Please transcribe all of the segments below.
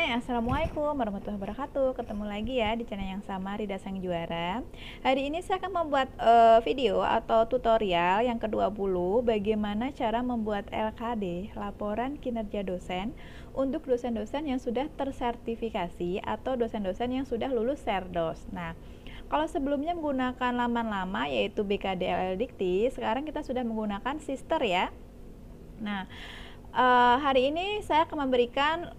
Assalamualaikum warahmatullahi wabarakatuh. Ketemu lagi ya di channel yang sama, Rida Sang Juara. Hari ini saya akan membuat video atau tutorial yang ke-20 bagaimana cara membuat LKD, laporan kinerja dosen, untuk dosen-dosen yang sudah tersertifikasi atau dosen-dosen yang sudah lulus Serdos. Nah, kalau sebelumnya menggunakan laman lama yaitu BKD LL Dikti, sekarang kita sudah menggunakan Sister ya. Nah, hari ini saya akan memberikan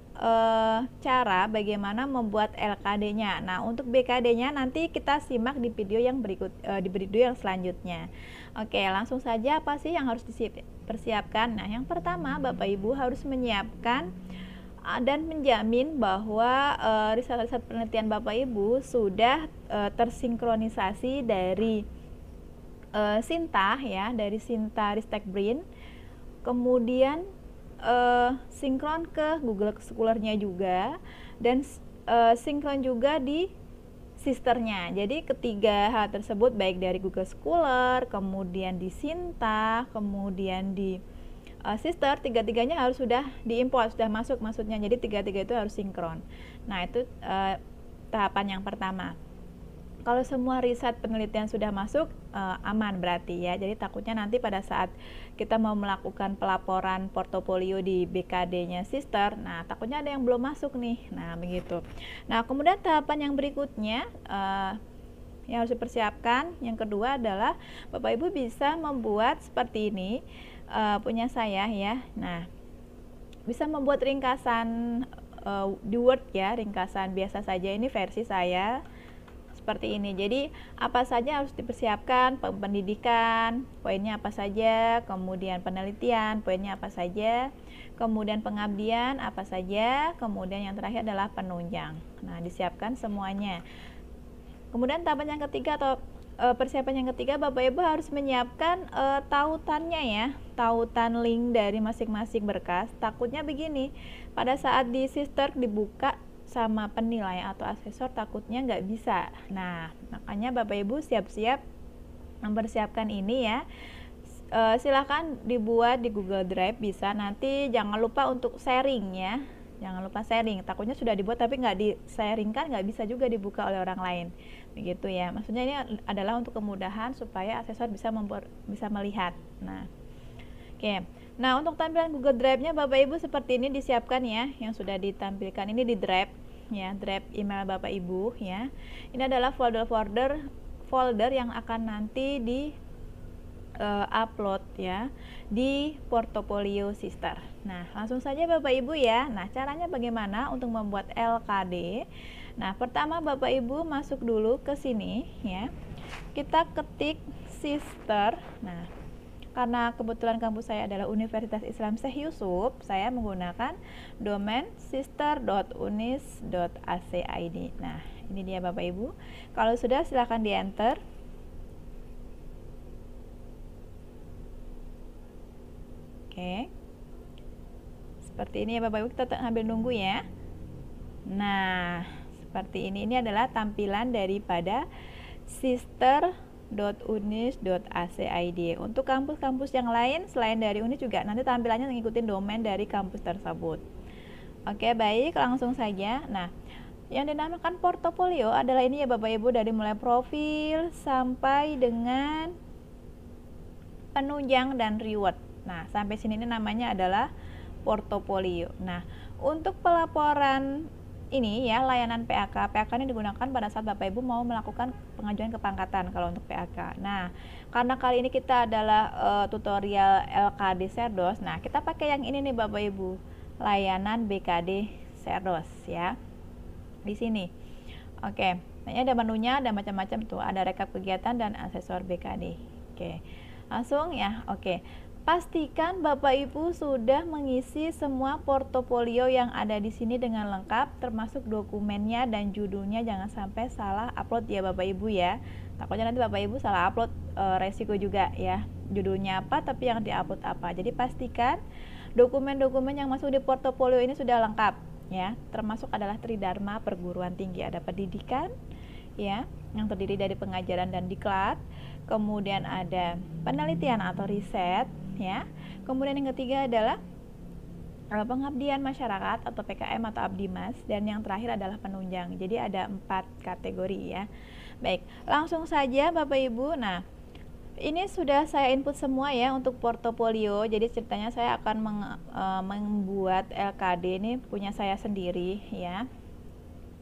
cara bagaimana membuat LKD-nya. Nah, untuk BKD-nya nanti kita simak di video yang di video yang selanjutnya. Oke, langsung saja apa sih yang harus dipersiapkan? Nah, yang pertama Bapak Ibu harus menyiapkan dan menjamin bahwa riset-riset penelitian Bapak Ibu sudah tersinkronisasi dari Sinta ya, dari Sinta Ristek Brin. Kemudian sinkron ke Google Scholar-nya juga, dan sinkron juga di Sisternya. Jadi ketiga hal tersebut baik dari Google Scholar, kemudian di Sinta, kemudian di Sister, tiga-tiganya harus sudah diimport, sudah masuk maksudnya. Jadi tiga-tiga itu harus sinkron. Nah, itu tahapan yang pertama. Kalau semua riset penelitian sudah masuk, aman berarti ya. Jadi takutnya nanti pada saat kita mau melakukan pelaporan portofolio di BKD-nya Sister, nah takutnya ada yang belum masuk nih. Nah, begitu. Nah, kemudian tahapan yang berikutnya yang harus dipersiapkan, yang kedua adalah Bapak Ibu bisa membuat seperti ini, punya saya ya. Nah, bisa membuat ringkasan di Word ya, ringkasan biasa saja, ini versi saya seperti ini. Jadi apa saja harus dipersiapkan, pendidikan, poinnya apa saja, kemudian penelitian, poinnya apa saja, kemudian pengabdian apa saja, kemudian yang terakhir adalah penunjang. Nah, disiapkan semuanya. Kemudian tahapan yang ketiga atau persiapan yang ketiga, Bapak Ibu harus menyiapkan tautannya ya, tautan link dari masing-masing berkas. Takutnya begini, pada saat di Sister dibuka sama penilai atau asesor, takutnya nggak bisa. Nah, makanya Bapak Ibu siap-siap mempersiapkan ini ya. Silahkan dibuat di Google Drive bisa. Nanti jangan lupa untuk sharing ya, jangan lupa sharing. Takutnya sudah dibuat tapi nggak di-sharingkan, nggak bisa juga dibuka oleh orang lain, begitu ya. Maksudnya ini adalah untuk kemudahan supaya asesor bisa melihat. Nah, oke. Nah, untuk tampilan Google Drive-nya Bapak Ibu seperti ini disiapkan ya, yang sudah ditampilkan ini di Drive ya, Drive email Bapak Ibu ya. Ini adalah folder yang akan nanti di upload ya di portofolio Sister. Nah, langsung saja Bapak Ibu ya. Nah, caranya bagaimana untuk membuat LKD? Nah, pertama Bapak Ibu masuk dulu ke sini ya. Kita ketik Sister. Nah, karena kebetulan kampus saya adalah Universitas Islam Syekh Yusuf, saya menggunakan domain sister.unis.ac.id. Nah, ini dia Bapak Ibu. Kalau sudah, silahkan di enter. Oke, seperti ini ya Bapak Ibu, kita sambil nunggu ya. Nah, seperti ini adalah tampilan daripada sister.unis.ac.id. Untuk kampus-kampus yang lain selain dari Unis juga nanti tampilannya mengikuti domain dari kampus tersebut. Oke, baik, langsung saja. Nah, yang dinamakan portofolio adalah ini ya Bapak Ibu, dari mulai profil sampai dengan penunjang dan reward. Nah, sampai sini ini namanya adalah portofolio. Nah, untuk pelaporan ini ya, layanan PAK. PAK ini digunakan pada saat Bapak Ibu mau melakukan pengajuan kepangkatan kalau untuk PAK. Nah, karena kali ini kita adalah tutorial LKD Serdos. Nah, kita pakai yang ini nih Bapak Ibu, layanan BKD Serdos ya. Di sini. Oke, ini ada menunya, ada macam-macam tuh, ada rekap kegiatan dan asesor BKD. Oke. Langsung ya. Oke. Pastikan Bapak Ibu sudah mengisi semua portofolio yang ada di sini dengan lengkap, termasuk dokumennya dan judulnya. Jangan sampai salah upload ya Bapak Ibu ya. Takutnya nanti Bapak Ibu salah upload, resiko juga ya. Judulnya apa tapi yang diupload apa. Jadi pastikan dokumen-dokumen yang masuk di portofolio ini sudah lengkap ya. Termasuk adalah Tridharma Perguruan Tinggi, ada pendidikan ya, yang terdiri dari pengajaran dan diklat. Kemudian ada penelitian atau riset ya. Kemudian yang ketiga adalah pengabdian masyarakat atau PKM atau abdi mas, dan yang terakhir adalah penunjang. Jadi ada 4 kategori ya. Baik, langsung saja Bapak Ibu. Nah, ini sudah saya input semua ya untuk portofolio. Jadi ceritanya saya akan membuat LKD ini punya saya sendiri ya.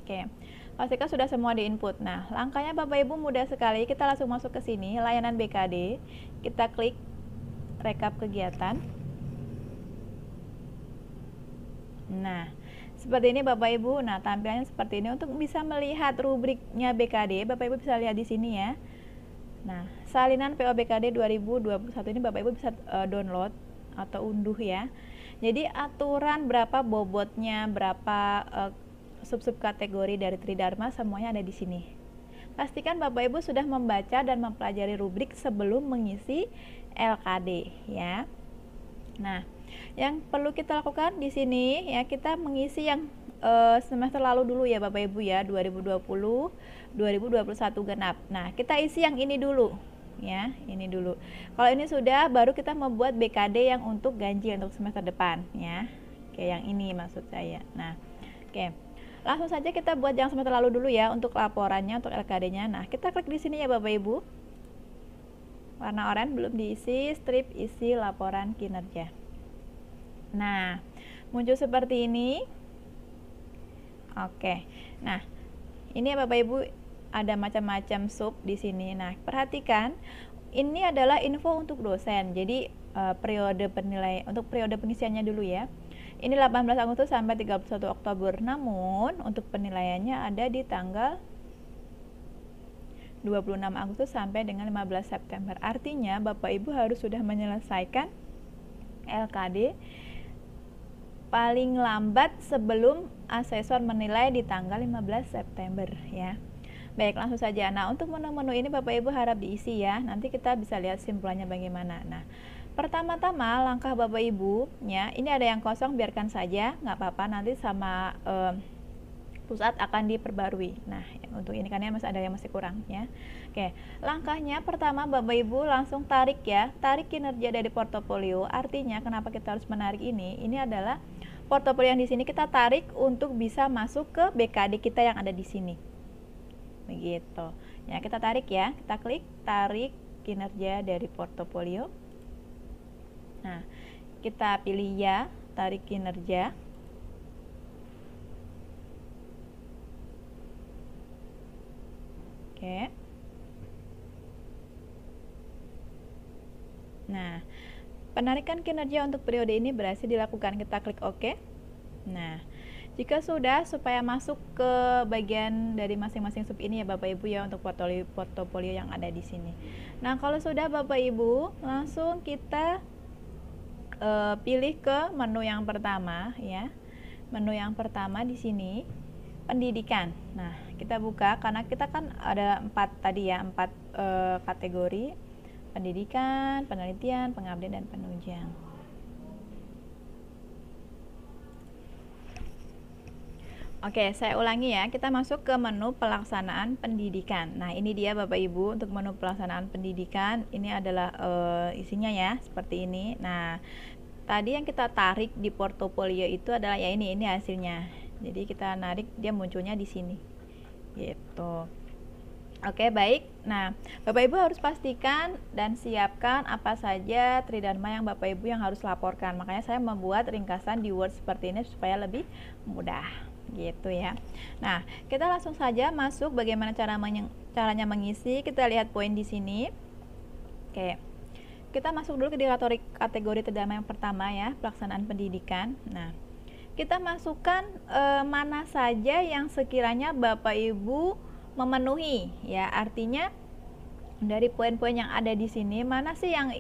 Oke, pastikan sudah semua diinput. Nah, langkahnya Bapak Ibu mudah sekali. Kita langsung masuk ke sini, layanan BKD. Kita klik rekap kegiatan. Nah, seperti ini Bapak Ibu. Nah, tampilannya seperti ini. Untuk bisa melihat rubriknya BKD, Bapak Ibu bisa lihat di sini ya. Nah, salinan PO BKD 2021 ini Bapak Ibu bisa download atau unduh ya. Jadi aturan berapa bobotnya, berapa sub-sub kategori dari Tridharma semuanya ada di sini. Pastikan Bapak Ibu sudah membaca dan mempelajari rubrik sebelum mengisi LKD ya. Nah, yang perlu kita lakukan di sini ya, kita mengisi yang semester lalu dulu ya Bapak Ibu ya, 2020 2021 genap. Nah, kita isi yang ini dulu ya, ini dulu. Kalau ini sudah, baru kita membuat BKD yang untuk ganjil untuk semester depan ya. Kayak yang ini maksud saya. Nah, oke. Langsung saja kita buat yang semester lalu dulu ya untuk laporannya, untuk LKD-nya. Nah, kita klik di sini ya Bapak Ibu. Warna oranye belum diisi, strip isi laporan kinerja. Nah, muncul seperti ini. Oke. Nah, ini ya Bapak Ibu, ada macam-macam sub di sini. Nah, perhatikan ini adalah info untuk dosen. Jadi periode penilaian untuk periode pengisiannya dulu ya. Ini 18 Agustus sampai 31 Oktober. Namun untuk penilaiannya ada di tanggal 26 Agustus sampai dengan 15 September. Artinya Bapak Ibu harus sudah menyelesaikan LKD paling lambat sebelum asesor menilai di tanggal 15 September ya. Baik, langsung saja. Nah, untuk menu-menu ini Bapak Ibu harap diisi ya. Nanti kita bisa lihat simpulannya bagaimana. Nah, pertama-tama langkah Bapak Ibu ya, ini ada yang kosong, biarkan saja, nggak apa-apa, nanti sama pusat akan diperbarui. Nah, untuk ini kan ya masih ada yang masih kurang ya. Oke, langkahnya pertama Bapak Ibu langsung tarik ya, tarik kinerja dari portofolio. Artinya kenapa kita harus menarik ini? Ini adalah portofolio yang di sini kita tarik untuk bisa masuk ke BKD kita yang ada di sini. Begitu. Ya, kita tarik ya. Kita klik tarik kinerja dari portofolio. Nah, kita pilih ya, tarik kinerja. Oke. Nah, penarikan kinerja untuk periode ini berhasil dilakukan. Kita klik OK. Nah, jika sudah, supaya masuk ke bagian dari masing-masing sub ini ya Bapak Ibu ya, untuk portofolio yang ada di sini. Nah, kalau sudah Bapak Ibu, langsung kita pilih ke menu yang pertama ya. Menu yang pertama di sini pendidikan. Nah, kita buka karena kita kan ada 4 tadi ya, 4 kategori: pendidikan, penelitian, pengabdian, dan penunjang. Oke, saya ulangi ya. Kita masuk ke menu pelaksanaan pendidikan. Nah, ini dia Bapak Ibu untuk menu pelaksanaan pendidikan. Ini adalah isinya ya, seperti ini. Nah, tadi yang kita tarik di portofolio itu adalah ya ini hasilnya. Jadi kita narik, dia munculnya di sini. Gitu. Oke, baik. Nah, Bapak Ibu harus pastikan dan siapkan apa saja Tridharma yang Bapak Ibu yang harus laporkan. Makanya saya membuat ringkasan di Word seperti ini supaya lebih mudah. Gitu ya. Nah, kita langsung saja masuk bagaimana caranya mengisi. Kita lihat poin di sini. Oke. Kita masuk dulu ke kategori Tridharma yang pertama ya, pelaksanaan pendidikan. Nah, kita masukkan mana saja yang sekiranya Bapak Ibu memenuhi ya. Artinya dari poin-poin yang ada di sini, mana sih yang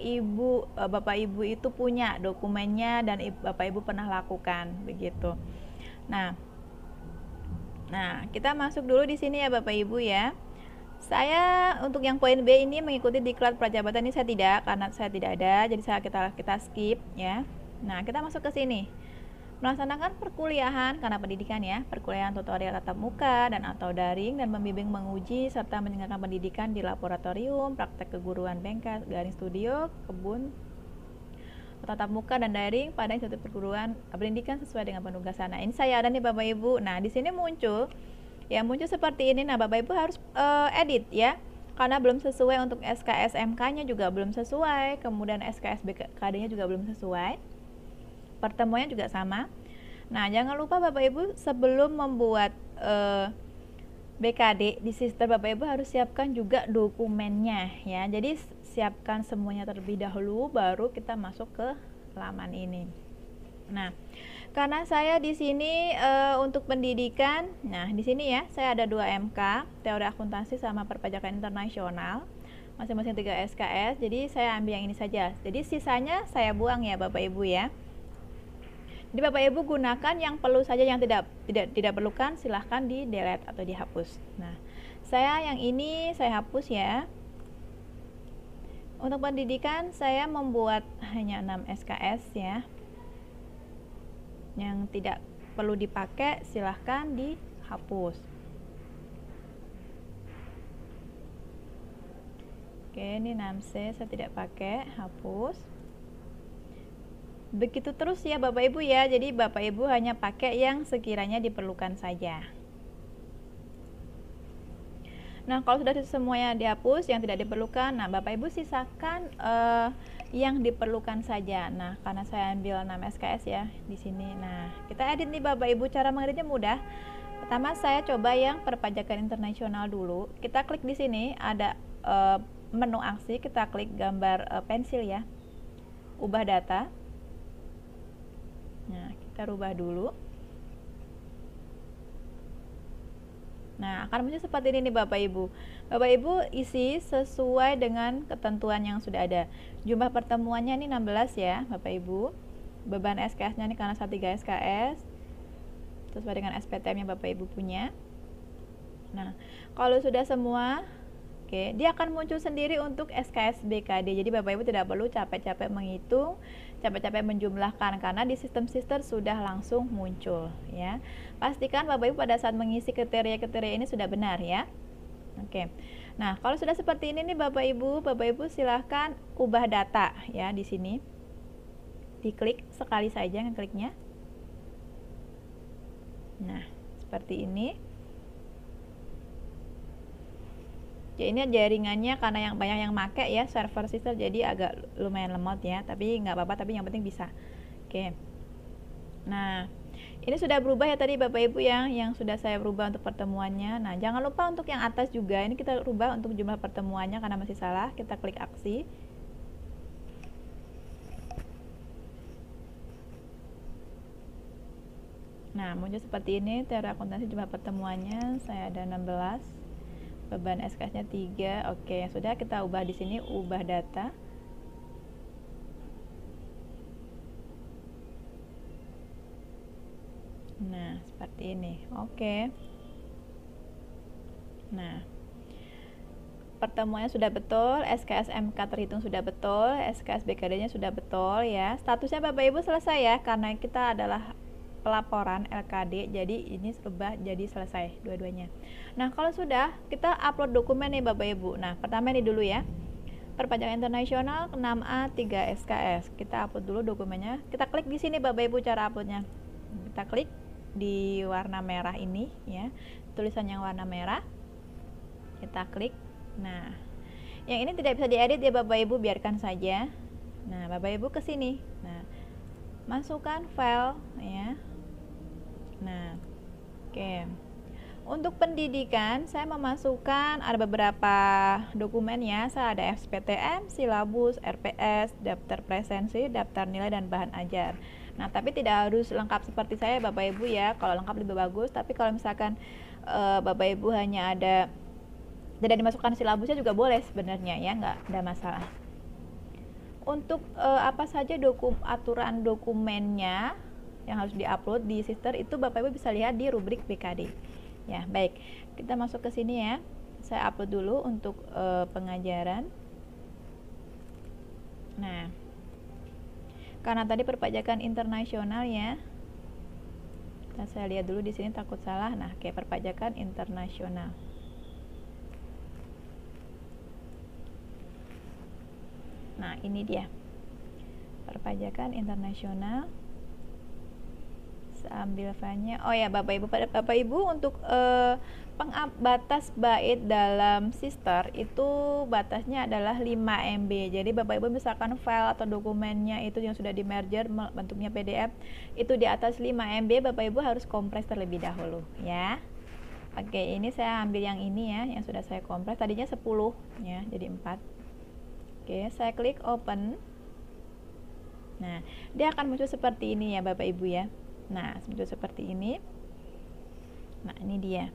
Bapak Ibu itu punya dokumennya dan Bapak Ibu pernah lakukan begitu. Nah, kita masuk dulu di sini ya Bapak Ibu ya. Saya untuk yang poin B ini mengikuti diklat prajabatan ini saya tidak, karena saya tidak ada, jadi kita skip ya. Nah, kita masuk ke sini. Melaksanakan perkuliahan karena pendidikan ya, perkuliahan tutorial tatap muka dan atau daring, dan membimbing, menguji serta menyelenggarakan pendidikan di laboratorium, praktek keguruan bengkel, garing studio, kebun, tatap muka dan daring pada institusi perguruan pendidikan sesuai dengan penugasan. Nah, ini saya ada nih Bapak Ibu. Nah, di sini muncul seperti ini. Nah, Bapak Ibu harus edit ya. Karena belum sesuai untuk SKS MK-nya juga belum sesuai, kemudian SKS BKD-nya juga belum sesuai. Pertemuannya juga sama. Nah, jangan lupa Bapak Ibu sebelum membuat BKD di sistem, Bapak Ibu harus siapkan juga dokumennya ya. Jadi siapkan semuanya terlebih dahulu baru kita masuk ke laman ini. Nah, karena saya di sini untuk pendidikan, nah di sini ya saya ada 2 MK, teori akuntansi sama perpajakan internasional, masing-masing 3 SKS. Jadi saya ambil yang ini saja. Jadi sisanya saya buang ya Bapak Ibu ya. Jadi Bapak Ibu gunakan yang perlu saja, yang tidak perlukan silahkan di delete atau dihapus. Nah, saya yang ini saya hapus ya. Untuk pendidikan saya membuat hanya 6 SKS ya. Yang tidak perlu dipakai silahkan dihapus. Oke, ini 6C saya tidak pakai, hapus. Begitu terus ya Bapak Ibu ya. Jadi Bapak Ibu hanya pakai yang sekiranya diperlukan saja. Nah, kalau sudah semuanya dihapus yang tidak diperlukan, nah Bapak Ibu sisakan yang diperlukan saja. Nah, karena saya ambil 6 SKS ya di sini. Nah, kita edit nih Bapak Ibu. Cara mengeditnya mudah. Pertama saya coba yang perpajakan internasional dulu. Kita klik di sini ada menu aksi, kita klik gambar pensil ya. Ubah data. Nah, kita rubah dulu. Nah, akan muncul seperti ini nih Bapak Ibu. Bapak Ibu isi sesuai dengan ketentuan yang sudah ada. Jumlah pertemuannya ini 16 ya Bapak Ibu. Beban SKS-nya ini karena 3 SKS. Sesuai dengan SPTM yang Bapak Ibu punya. Nah, kalau sudah semua, oke, dia akan muncul sendiri untuk SKS BKD. Jadi Bapak Ibu tidak perlu capek-capek menghitung, capek-capek menjumlahkan, karena di sistem sudah langsung muncul ya. Pastikan Bapak Ibu pada saat mengisi kriteria-kriteria ini sudah benar ya. Oke. Nah, kalau sudah seperti ini nih Bapak Ibu silahkan ubah data ya di sini. Diklik sekali saja ngekliknya. Nah, seperti ini. Ya, ini jaringannya karena yang banyak yang make ya, server sister, jadi agak lumayan lemot ya, tapi nggak apa-apa, tapi yang penting bisa. Oke. Nah, ini sudah berubah ya tadi Bapak Ibu yang sudah saya berubah untuk pertemuannya. Nah, jangan lupa untuk yang atas juga, ini kita rubah untuk jumlah pertemuannya karena masih salah. Kita klik aksi. Nah, muncul seperti ini, teori akuntansi jumlah pertemuannya, saya ada 16. Beban SKS-nya 3. Oke, sudah kita ubah di sini, ubah data. Nah, seperti ini. Oke. Nah, pertemuannya sudah betul, SKS MK terhitung sudah betul, SKS BKD-nya sudah betul ya. Statusnya Bapak Ibu selesai ya, karena kita adalah pelaporan LKD, jadi ini serba jadi selesai dua-duanya. Nah, kalau sudah, kita upload dokumen nih Bapak Ibu. Nah, pertama ini dulu ya, perpajakan internasional 6A 3 SKS. Kita upload dulu dokumennya. Kita klik di sini Bapak Ibu cara uploadnya. Kita klik di warna merah ini ya, tulisan yang warna merah. Kita klik. Nah, yang ini tidak bisa diedit ya Bapak Ibu, biarkan saja. Nah, Bapak Ibu ke sini. Nah, masukkan file ya. Nah, oke. Untuk pendidikan saya memasukkan ada beberapa dokumen ya. Saya ada SPTM, silabus, RPS, daftar presensi, daftar nilai dan bahan ajar. Nah, tapi tidak harus lengkap seperti saya Bapak Ibu ya. Kalau lengkap lebih bagus, tapi kalau misalkan Bapak Ibu hanya ada tidak dimasukkan silabusnya juga boleh sebenarnya ya, nggak ada masalah. Untuk apa saja aturan dokumennya yang harus diupload di sister itu Bapak Ibu bisa lihat di rubrik BKD. Ya, baik. Kita masuk ke sini ya. Saya upload dulu untuk pengajaran. Nah, karena tadi perpajakan internasional ya. Saya lihat dulu di sini takut salah. Nah, kayak perpajakan internasional. Nah, ini dia. perpajakan internasional. Saya ambil filenya. Oh ya, Bapak Ibu untuk batas bait dalam Sister itu batasnya adalah 5 MB. Jadi Bapak Ibu misalkan file atau dokumennya itu yang sudah di merger bentuknya PDF itu di atas 5 MB, Bapak Ibu harus kompres terlebih dahulu ya. Oke, ini saya ambil yang ini ya, yang sudah saya kompres. Tadinya 10 ya, jadi 4. Oke, saya klik open. Nah, dia akan muncul seperti ini ya Bapak Ibu ya. Nah, muncul seperti ini. Nah, ini dia.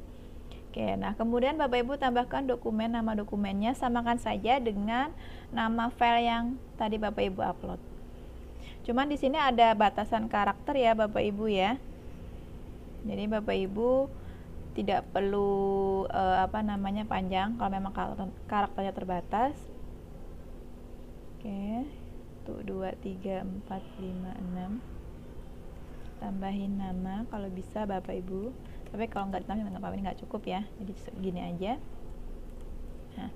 Oke, nah kemudian Bapak Ibu tambahkan dokumen, nama dokumennya samakan saja dengan nama file yang tadi Bapak Ibu upload. Cuman di sini ada batasan karakter ya Bapak Ibu ya. Jadi Bapak Ibu tidak perlu panjang kalau memang karakternya terbatas. Oke, tuh 2, 3, 4, 5, 6. Tambahin nama kalau bisa Bapak Ibu. Tapi kalau nggak ditambahin nggak apa-apa, ini nggak cukup ya, jadi segini aja. Nah,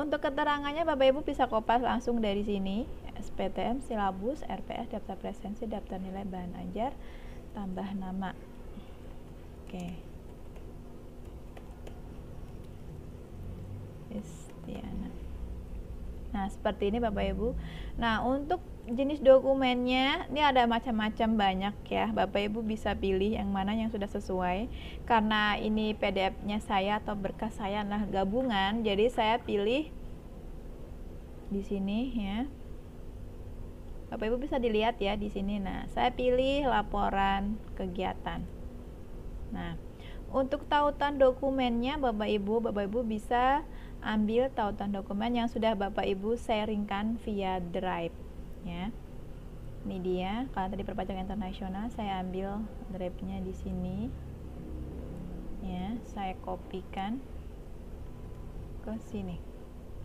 untuk keterangannya Bapak Ibu bisa kopas langsung dari sini, SPTM, silabus, RPS, daftar presensi, daftar nilai bahan ajar, tambah nama. Oke. Istiana. Nah, seperti ini Bapak Ibu. Nah, untuk jenis dokumennya ini ada macam-macam banyak ya. Bapak Ibu bisa pilih yang mana yang sudah sesuai. Karena ini PDF-nya saya atau berkas saya adalah gabungan, jadi saya pilih di sini ya. Bapak Ibu bisa dilihat ya di sini. Nah, saya pilih laporan kegiatan. Nah, untuk tautan dokumennya Bapak Ibu bisa ambil tautan dokumen yang sudah Bapak Ibu sharingkan via Drive ya. Ini dia. Kalau tadi perpajakan internasional, saya ambil Drive-nya di sini ya, saya kopikan ke sini.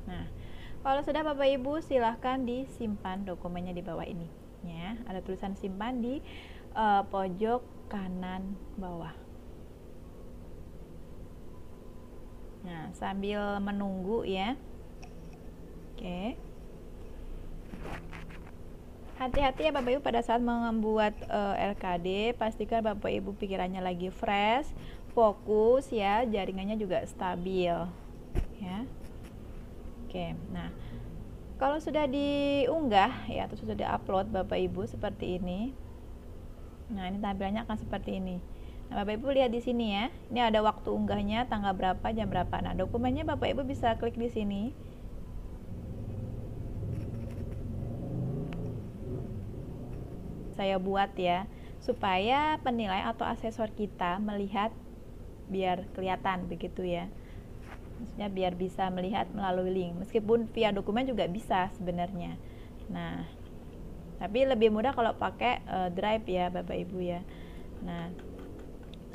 Nah, kalau sudah Bapak Ibu silahkan disimpan dokumennya di bawah ini ya. Ada tulisan simpan di pojok kanan bawah. Nah, sambil menunggu ya. Oke. Hati-hati ya Bapak Ibu pada saat membuat LKD, pastikan Bapak Ibu pikirannya lagi fresh, fokus ya, jaringannya juga stabil ya. Oke. Nah, kalau sudah diunggah ya atau sudah diupload Bapak Ibu seperti ini. Nah, ini tampilannya akan seperti ini. Nah, Bapak Ibu lihat di sini ya. Ini ada waktu unggahnya, tanggal berapa, jam berapa. Nah, dokumennya Bapak Ibu bisa klik di sini. Saya buat ya, supaya penilai atau asesor kita melihat biar kelihatan begitu ya. Maksudnya biar bisa melihat melalui link. Meskipun via dokumen juga bisa sebenarnya. Nah, tapi lebih mudah kalau pakai Drive ya Bapak Ibu ya. Nah,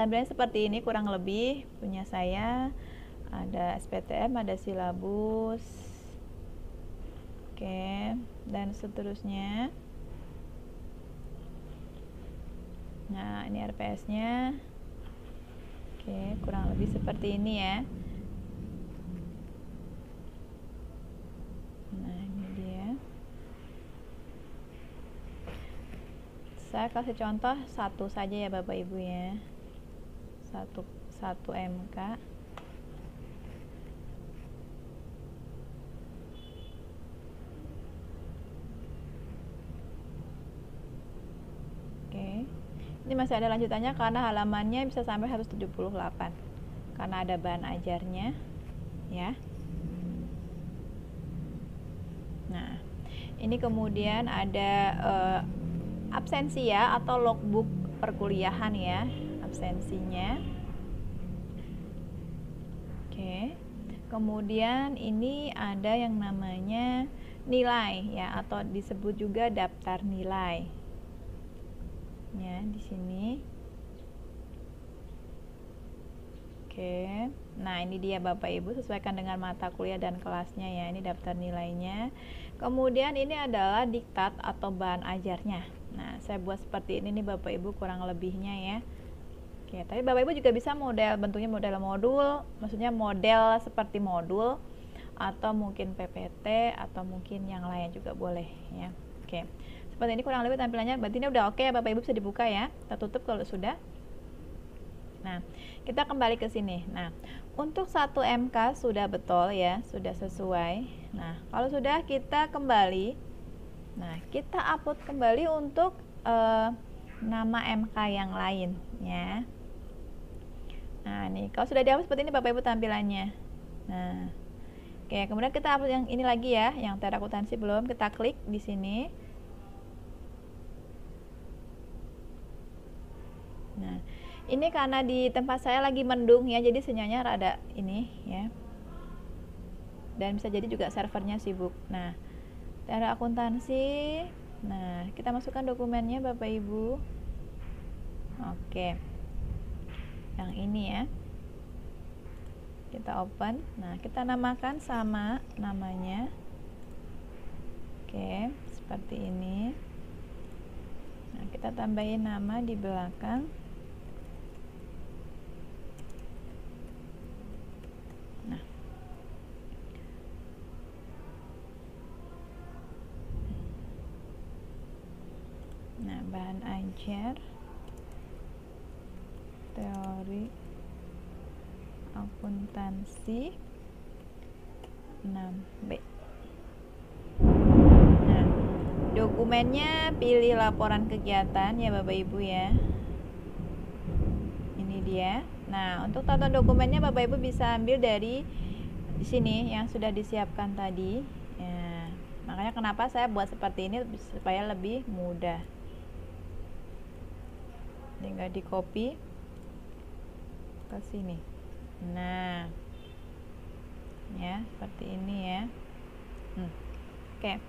tampilannya seperti ini kurang lebih punya saya. Ada SPTM, ada silabus, oke, dan seterusnya. Nah, ini RPS-nya. Oke, kurang lebih seperti ini ya. Nah, ini dia. Saya kasih contoh satu saja ya Bapak Ibu ya. Satu MK. Oke. Ini masih ada lanjutannya karena halamannya bisa sampai 178. Karena ada bahan ajarnya ya. Nah, ini kemudian ada absensi ya atau logbook perkuliahan ya, absensinya. Oke. Kemudian ini ada yang namanya nilai ya atau disebut juga daftar nilai. Ya, di sini. Oke. Nah, ini dia Bapak Ibu, sesuaikan dengan mata kuliah dan kelasnya ya. Ini daftar nilainya. Kemudian ini adalah diktat atau bahan ajarnya. Nah, saya buat seperti ini nih Bapak Ibu kurang lebihnya ya. Oke, tapi Bapak Ibu juga bisa bentuknya model modul, maksudnya model seperti modul atau mungkin PPT atau mungkin yang lain juga boleh ya. Oke. Seperti ini kurang lebih tampilannya. Berarti ini udah oke ya Bapak Ibu, bisa dibuka ya. Kita tutup kalau sudah. Nah, kita kembali ke sini. Nah, untuk 1 MK sudah betul ya, sudah sesuai. Nah, kalau sudah kita kembali. Nah, kita upload kembali untuk nama MK yang lain ya. Nah, nih kalau sudah dihapus seperti ini Bapak Ibu tampilannya. Nah, oke, kemudian kita upload yang ini lagi ya, yang teori akuntansi belum. Kita klik di sini. Nah, ini karena di tempat saya lagi mendung ya, jadi sinyalnya rada ini ya. Dan bisa jadi juga servernya sibuk. Nah, teori akuntansi. Nah, kita masukkan dokumennya Bapak Ibu. Oke. Yang ini ya. Kita open. Nah, kita namakan sama namanya. Oke, seperti ini. Nah, kita tambahin nama di belakang. Nah, bahan ajar teori akuntansi 6B. Nah, dokumennya pilih laporan kegiatan ya Bapak Ibu ya. Ini dia. Nah, untuk tata dokumennya Bapak Ibu bisa ambil dari di sini yang sudah disiapkan tadi. Ya, makanya kenapa saya buat seperti ini supaya lebih mudah. Tinggal di copy ke sini. Nah, ya seperti ini ya. Oke.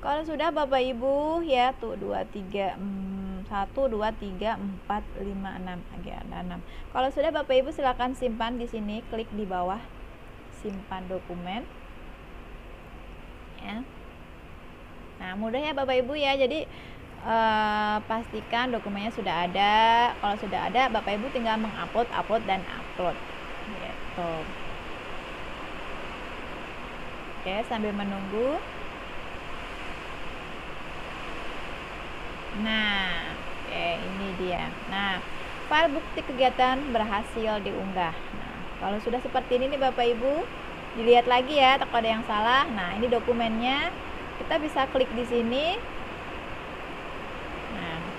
Kalau sudah Bapak Ibu ya, tuh 2 3 1 2 3 4 5 6 agak ada 6. Kalau sudah Bapak Ibu silakan simpan di sini, klik di bawah simpan dokumen. Ya. Nah, mudah ya Bapak Ibu ya. Jadi pastikan dokumennya sudah ada. Kalau sudah ada, Bapak Ibu tinggal mengupload, upload dan upload. Gitu. Oke, sambil menunggu. Nah, oke, ini dia. Nah, file bukti kegiatan berhasil diunggah. Nah, kalau sudah seperti ini nih Bapak Ibu, dilihat lagi ya, takut ada yang salah. Nah, ini dokumennya. Kita bisa klik di sini.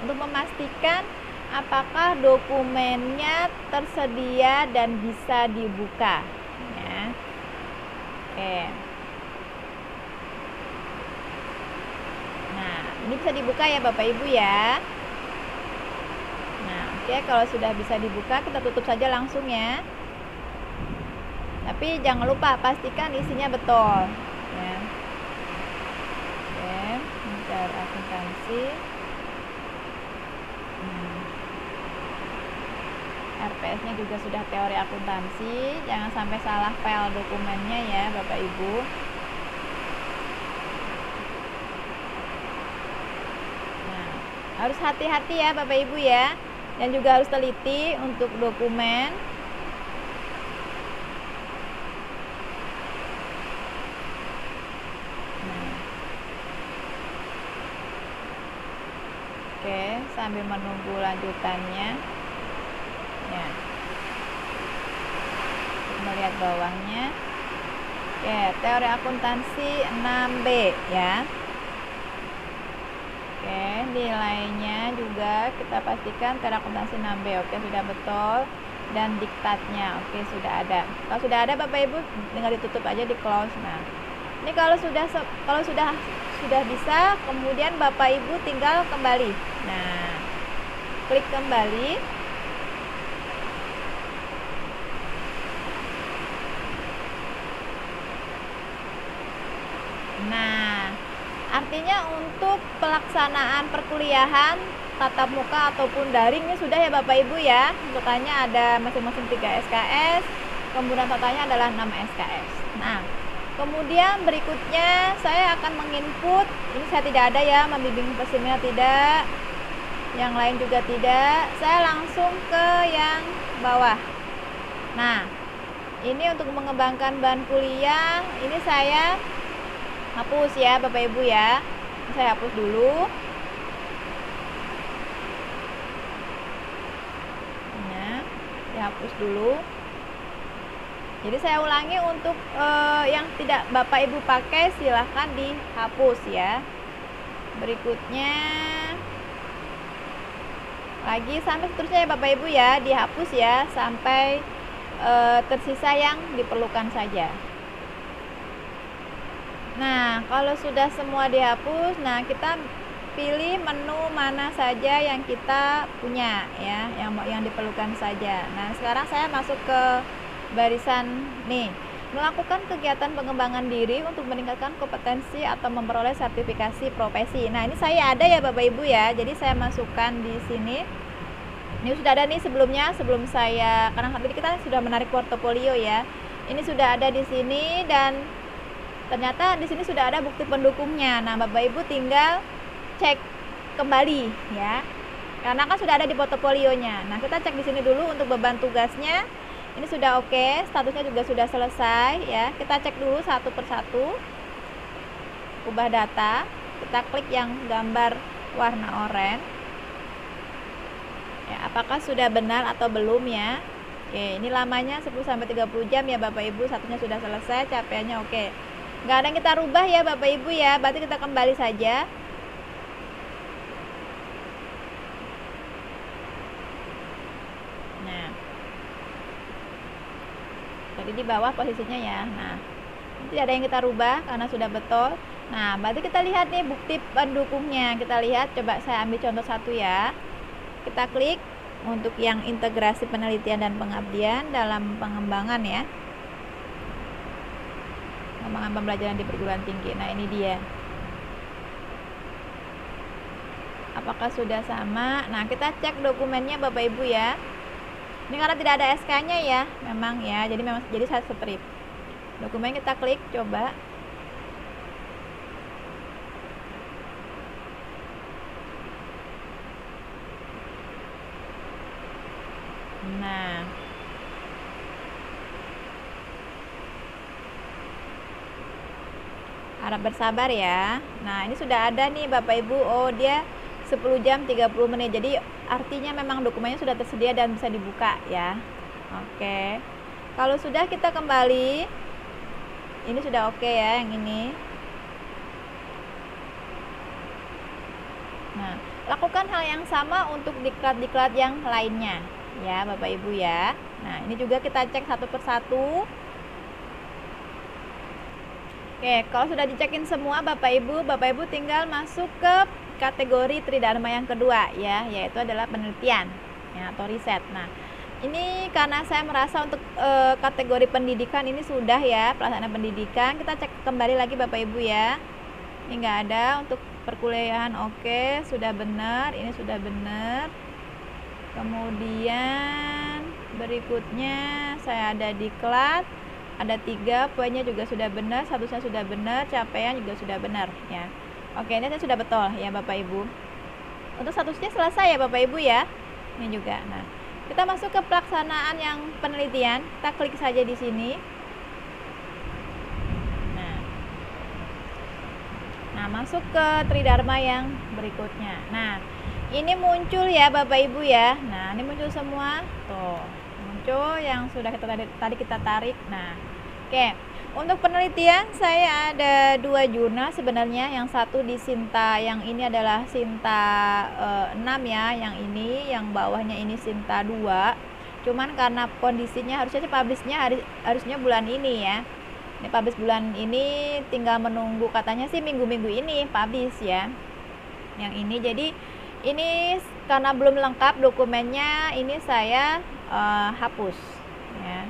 Untuk memastikan apakah dokumennya tersedia dan bisa dibuka ya. Oke. Nah, ini bisa dibuka ya Bapak Ibu ya. Nah, oke, kalau sudah bisa dibuka kita tutup saja langsung ya. Tapi jangan lupa pastikan isinya betul ya. Oke, mencari akuntansi. RPS-nya juga sudah teori akuntansi, jangan sampai salah file dokumennya ya Bapak Ibu. Nah, harus hati-hati ya Bapak Ibu ya, dan juga harus teliti untuk dokumen. Nah. Oke, sambil menunggu lanjutannya. Ya. Melihat bawahnya. Oke, teori akuntansi 6B ya. Oke, nilainya juga kita pastikan teori akuntansi 6B. Oke, sudah betul. Dan diktatnya, oke, sudah ada. Kalau sudah ada Bapak Ibu tinggal ditutup aja, di close. Nah, ini kalau sudah bisa, kemudian Bapak Ibu tinggal kembali. Nah, klik kembali. Nah, artinya untuk pelaksanaan perkuliahan tatap muka ataupun daring ini sudah ya Bapak Ibu ya. Totanya ada masing-masing 3 SKS, kemudian totalnya adalah 6 SKS. Nah, kemudian berikutnya saya akan menginput, ini saya tidak ada ya, membimbing peserta tidak, yang lain juga tidak. Saya langsung ke yang bawah. Nah, ini untuk mengembangkan bahan kuliah, ini saya hapus ya Bapak Ibu ya. Saya hapus dulu. dihapus dulu. Jadi saya ulangi, untuk yang tidak Bapak Ibu pakai silahkan dihapus ya. Berikutnya lagi sampai seterusnya ya Bapak Ibu ya, dihapus ya sampai tersisa yang diperlukan saja. Nah, kalau sudah semua dihapus, nah kita pilih menu mana saja yang kita punya ya, yang diperlukan saja. Nah, sekarang saya masuk ke barisan nih, melakukan kegiatan pengembangan diri untuk meningkatkan kompetensi atau memperoleh sertifikasi profesi. Nah, ini saya ada ya Bapak Ibu ya. Jadi saya masukkan di sini. Ini sudah ada nih sebelumnya, sebelum saya, karena tadi kita sudah menarik portofolio ya. Ini sudah ada di sini dan ternyata di sini sudah ada bukti pendukungnya. Nah, Bapak Ibu tinggal cek kembali ya. Karena kan sudah ada di portofolionya. Nah, kita cek di sini dulu untuk beban tugasnya. Ini sudah oke, statusnya juga sudah selesai ya. Kita cek dulu satu persatu. Ubah data. Kita klik yang gambar warna oranye. Ya, apakah sudah benar atau belum ya? Oke, ini lamanya 10-30 jam ya Bapak Ibu. Satunya sudah selesai, capaiannya oke. Nggak ada yang kita rubah ya Bapak Ibu ya. Berarti kita kembali saja. Nah, jadi di bawah posisinya ya. Nah, tidak ada yang kita rubah karena sudah betul. Nah, berarti kita lihat nih bukti pendukungnya. Kita lihat, coba saya ambil contoh satu ya. Kita klik untuk yang integrasi penelitian dan pengabdian dalam pengembangan ya. Pengembangan pembelajaran di perguruan tinggi. Nah, ini dia. Apakah sudah sama? Nah, kita cek dokumennya Bapak Ibu ya. Ini karena tidak ada SK-nya ya, memang ya. Jadi saya strip. Dokumen kita klik, coba. Nah, harap bersabar ya. Nah, ini sudah ada nih Bapak Ibu. Oh, dia 10 jam 30 menit. Jadi artinya memang dokumennya sudah tersedia dan bisa dibuka ya. Oke. Kalau sudah, kita kembali. Ini sudah oke ya yang ini. Nah, lakukan hal yang sama untuk diklat-diklat yang lainnya ya Bapak Ibu ya. Nah, ini juga kita cek satu persatu. Oke, kalau sudah dicekin semua Bapak Ibu tinggal masuk ke kategori Tridharma yang kedua ya, yaitu adalah penelitian ya, atau riset. Nah, ini karena saya merasa untuk kategori pendidikan ini sudah ya, pelaksanaan pendidikan. Kita cek kembali lagi Bapak Ibu ya. Ini enggak ada. Untuk perkuliahan oke, sudah benar, ini sudah benar. Kemudian berikutnya saya ada diklat, ada 3, poinnya juga sudah benar, statusnya sudah benar, capaian juga sudah benar ya. Oke, ini sudah betul ya Bapak Ibu. Untuk statusnya selesai ya Bapak Ibu ya. Ini juga. Nah, kita masuk ke pelaksanaan yang penelitian. Kita klik saja di sini. Nah, masuk ke Tridharma yang berikutnya. Nah, ini muncul ya Bapak Ibu ya. Nah, ini muncul semua. Tuh, muncul yang sudah tadi kita tarik. Nah, oke. Untuk penelitian saya ada 2 jurnal sebenarnya. Yang satu di Sinta, yang ini adalah Sinta 6 ya. Yang ini, yang bawahnya ini Sinta 2. Cuman karena kondisinya harusnya harusnya bulan ini ya. Ini publish bulan ini, tinggal menunggu, katanya sih minggu-minggu ini publish ya. Yang ini, jadi ini karena belum lengkap dokumennya, ini saya hapus ya.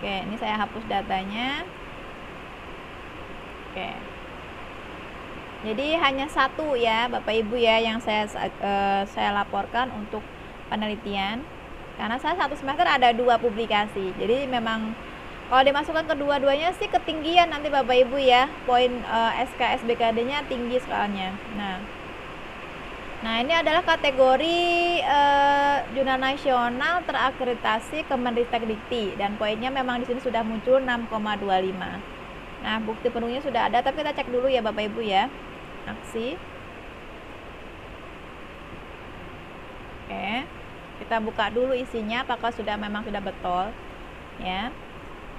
Oke, ini saya hapus datanya. Oke, jadi hanya satu ya Bapak Ibu ya yang saya laporkan untuk penelitian, karena saya satu semester ada 2 publikasi. Jadi memang kalau dimasukkan kedua-duanya sih ketinggian nanti Bapak Ibu ya, poin SKSBKD-nya tinggi soalnya. Nah, ini adalah kategori jurnal nasional terakreditasi Kemendikbudristek dan poinnya memang di sini sudah muncul 6,25. Nah, bukti penuhnya sudah ada, tapi kita cek dulu ya Bapak Ibu ya. Aksi. Oke. Kita buka dulu isinya apakah memang sudah betul ya.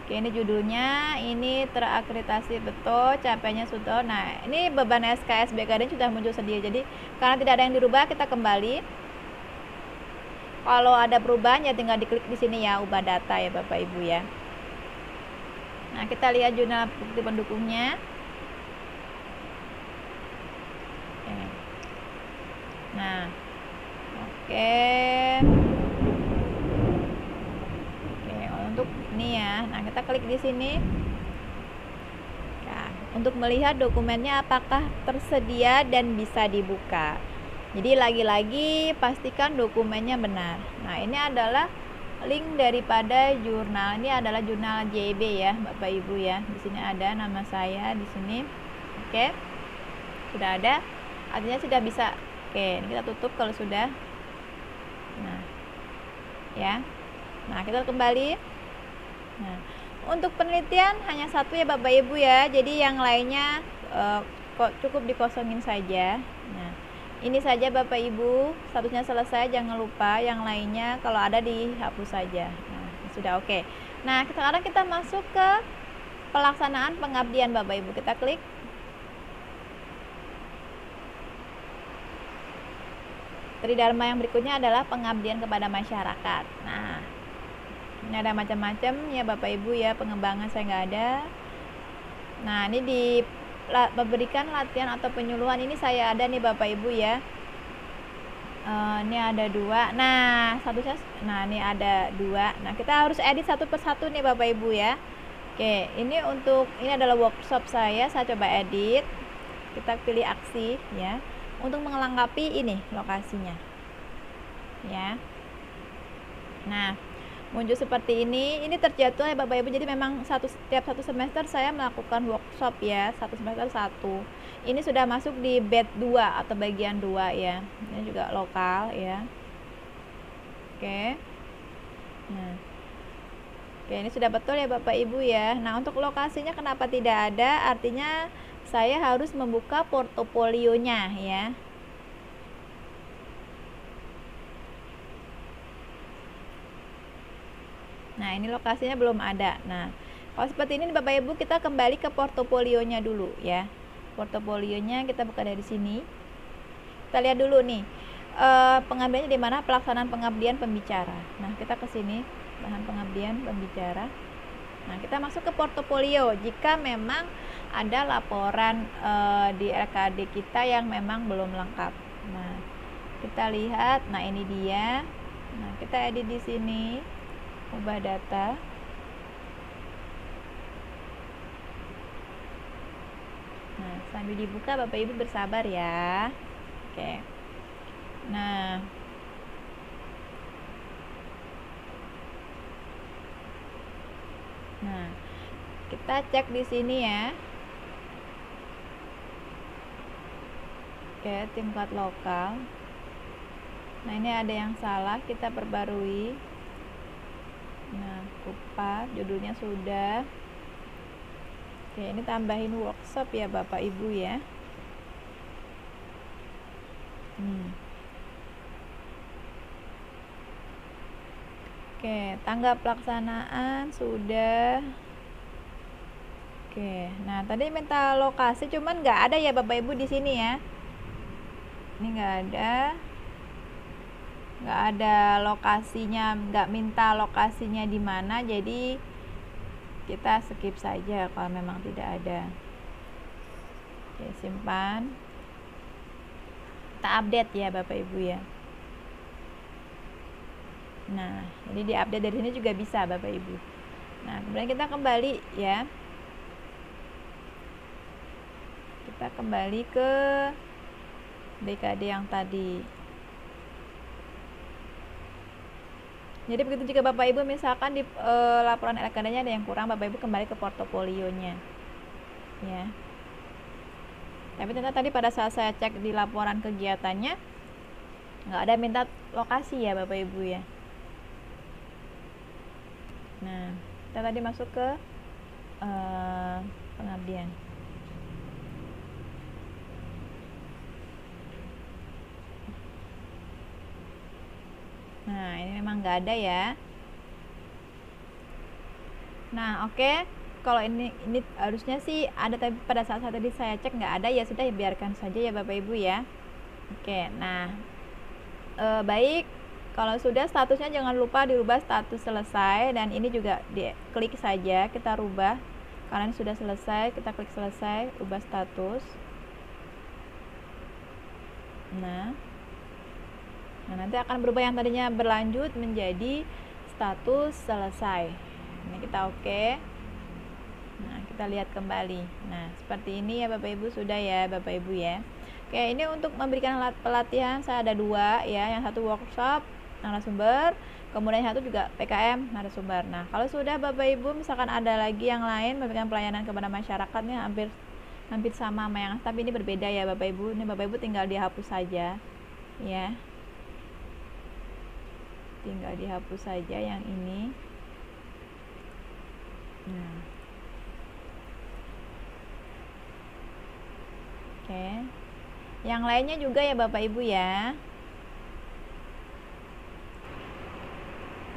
Oke, ini judulnya, ini terakreditasi betul, capaiannya sudah. Nah, ini beban SKS BKD sudah muncul sendiri. Jadi karena tidak ada yang dirubah, kita kembali. Kalau ada perubahan ya tinggal diklik di sini ya, ubah data ya Bapak Ibu ya. Nah, kita lihat jurnal bukti pendukungnya. Oke. Nah, oke. Oke, untuk ini ya. Nah, kita klik di sini. Nah, untuk melihat dokumennya apakah tersedia dan bisa dibuka. Jadi lagi-lagi pastikan dokumennya benar. Nah, ini adalah link daripada jurnal. Ini adalah jurnal JB ya, Bapak Ibu ya. Di sini ada nama saya di sini. Oke. Sudah ada. Artinya sudah bisa. Oke, ini kita tutup kalau sudah. Nah. Ya. Nah, kita kembali. Nah, untuk penelitian hanya satu ya Bapak Ibu ya. Jadi yang lainnya kok cukup dikosongin saja. Nah, ini saja Bapak Ibu, statusnya selesai, jangan lupa yang lainnya kalau ada dihapus saja. Nah, sudah oke. Nah, sekarang kita masuk ke pelaksanaan pengabdian Bapak Ibu. Kita klik. Tridharma yang berikutnya adalah pengabdian kepada masyarakat. Nah, ini ada macam-macam ya Bapak Ibu ya, pengembangan saya nggak ada. Nah, ini memberikan latihan atau penyuluhan, ini saya ada nih Bapak Ibu ya. Ini ada 2. Nah, statusnya, nah ini ada 2. Nah, kita harus edit satu persatu nih Bapak Ibu ya. Oke, ini adalah workshop saya coba edit. Kita pilih aksi ya, untuk melengkapi ini lokasinya ya. Nah, muncul seperti ini terjadwal ya Bapak Ibu. Jadi memang setiap satu semester saya melakukan workshop ya, satu semester 1. Ini sudah masuk di batch 2 atau bagian 2 ya. Ini juga lokal ya. Oke. Nah, oke, ini sudah betul ya Bapak Ibu ya. Nah, untuk lokasinya kenapa tidak ada? Artinya saya harus membuka portofolionya ya. Nah, ini lokasinya belum ada. Nah, kalau seperti ini Bapak Ibu, kita kembali ke portofolionya dulu ya. Portofolionya kita buka dari sini. Kita lihat dulu nih, pengabdiannya di mana, pelaksanaan pengabdian pembicara. Nah, kita ke sini, bahan pengabdian pembicara. Nah, kita masuk ke portofolio. Jika memang ada laporan di LKD kita yang memang belum lengkap. Nah, kita lihat. Nah, ini dia. Nah, kita edit di sini. Ubah data. Nah, sambil dibuka Bapak Ibu bersabar ya. Oke. Nah, kita cek di sini ya. Oke, tingkat lokal. Nah, ini ada yang salah, kita perbarui. Nah, kupat, judulnya sudah. Oke, ini tambahin workshop ya Bapak Ibu ya. Oke, tanggal pelaksanaan sudah. Oke, nah tadi minta lokasi, cuman nggak ada ya Bapak Ibu di sini ya. Ini nggak ada lokasinya, nggak minta lokasinya di mana, jadi kita skip saja kalau memang tidak ada. Oke, simpan. Kita update ya Bapak Ibu ya. Nah, jadi diupdate dari sini juga bisa Bapak Ibu. Nah, kemudian kita kembali ya. Kita kembali ke BKD yang tadi. Jadi begitu juga Bapak Ibu, misalkan di laporan LKD-nya ada yang kurang, Bapak Ibu kembali ke portofolionya ya. Tapi ternyata tadi pada saat saya cek di laporan kegiatannya nggak ada minta lokasi ya Bapak Ibu ya. Nah, kita tadi masuk ke pengabdian. Nah, ini memang nggak ada ya. Nah, oke. Kalau ini harusnya sih ada, tapi pada saat tadi saya cek nggak ada, ya sudah, ya biarkan saja ya Bapak Ibu ya. Oke, nah baik, kalau sudah statusnya jangan lupa dirubah status selesai, dan ini juga diklik saja, kita rubah karena ini sudah selesai, kita klik selesai, ubah status. Nah, nanti akan berubah yang tadinya berlanjut menjadi status selesai. Ini kita oke. Nah, kita lihat kembali. Nah, seperti ini ya Bapak Ibu, sudah ya Bapak Ibu ya. Oke, ini untuk memberikan pelatihan saya ada 2 ya, yang satu workshop narasumber, kemudian yang satu juga PKM narasumber. Nah, kalau sudah Bapak Ibu misalkan ada lagi yang lain memberikan pelayanan kepada masyarakatnya hampir sama yang, tapi ini berbeda ya Bapak Ibu. Ini Bapak Ibu tinggal dihapus saja ya. Tinggal dihapus saja yang ini. Nah, oke. Yang lainnya juga ya Bapak Ibu ya.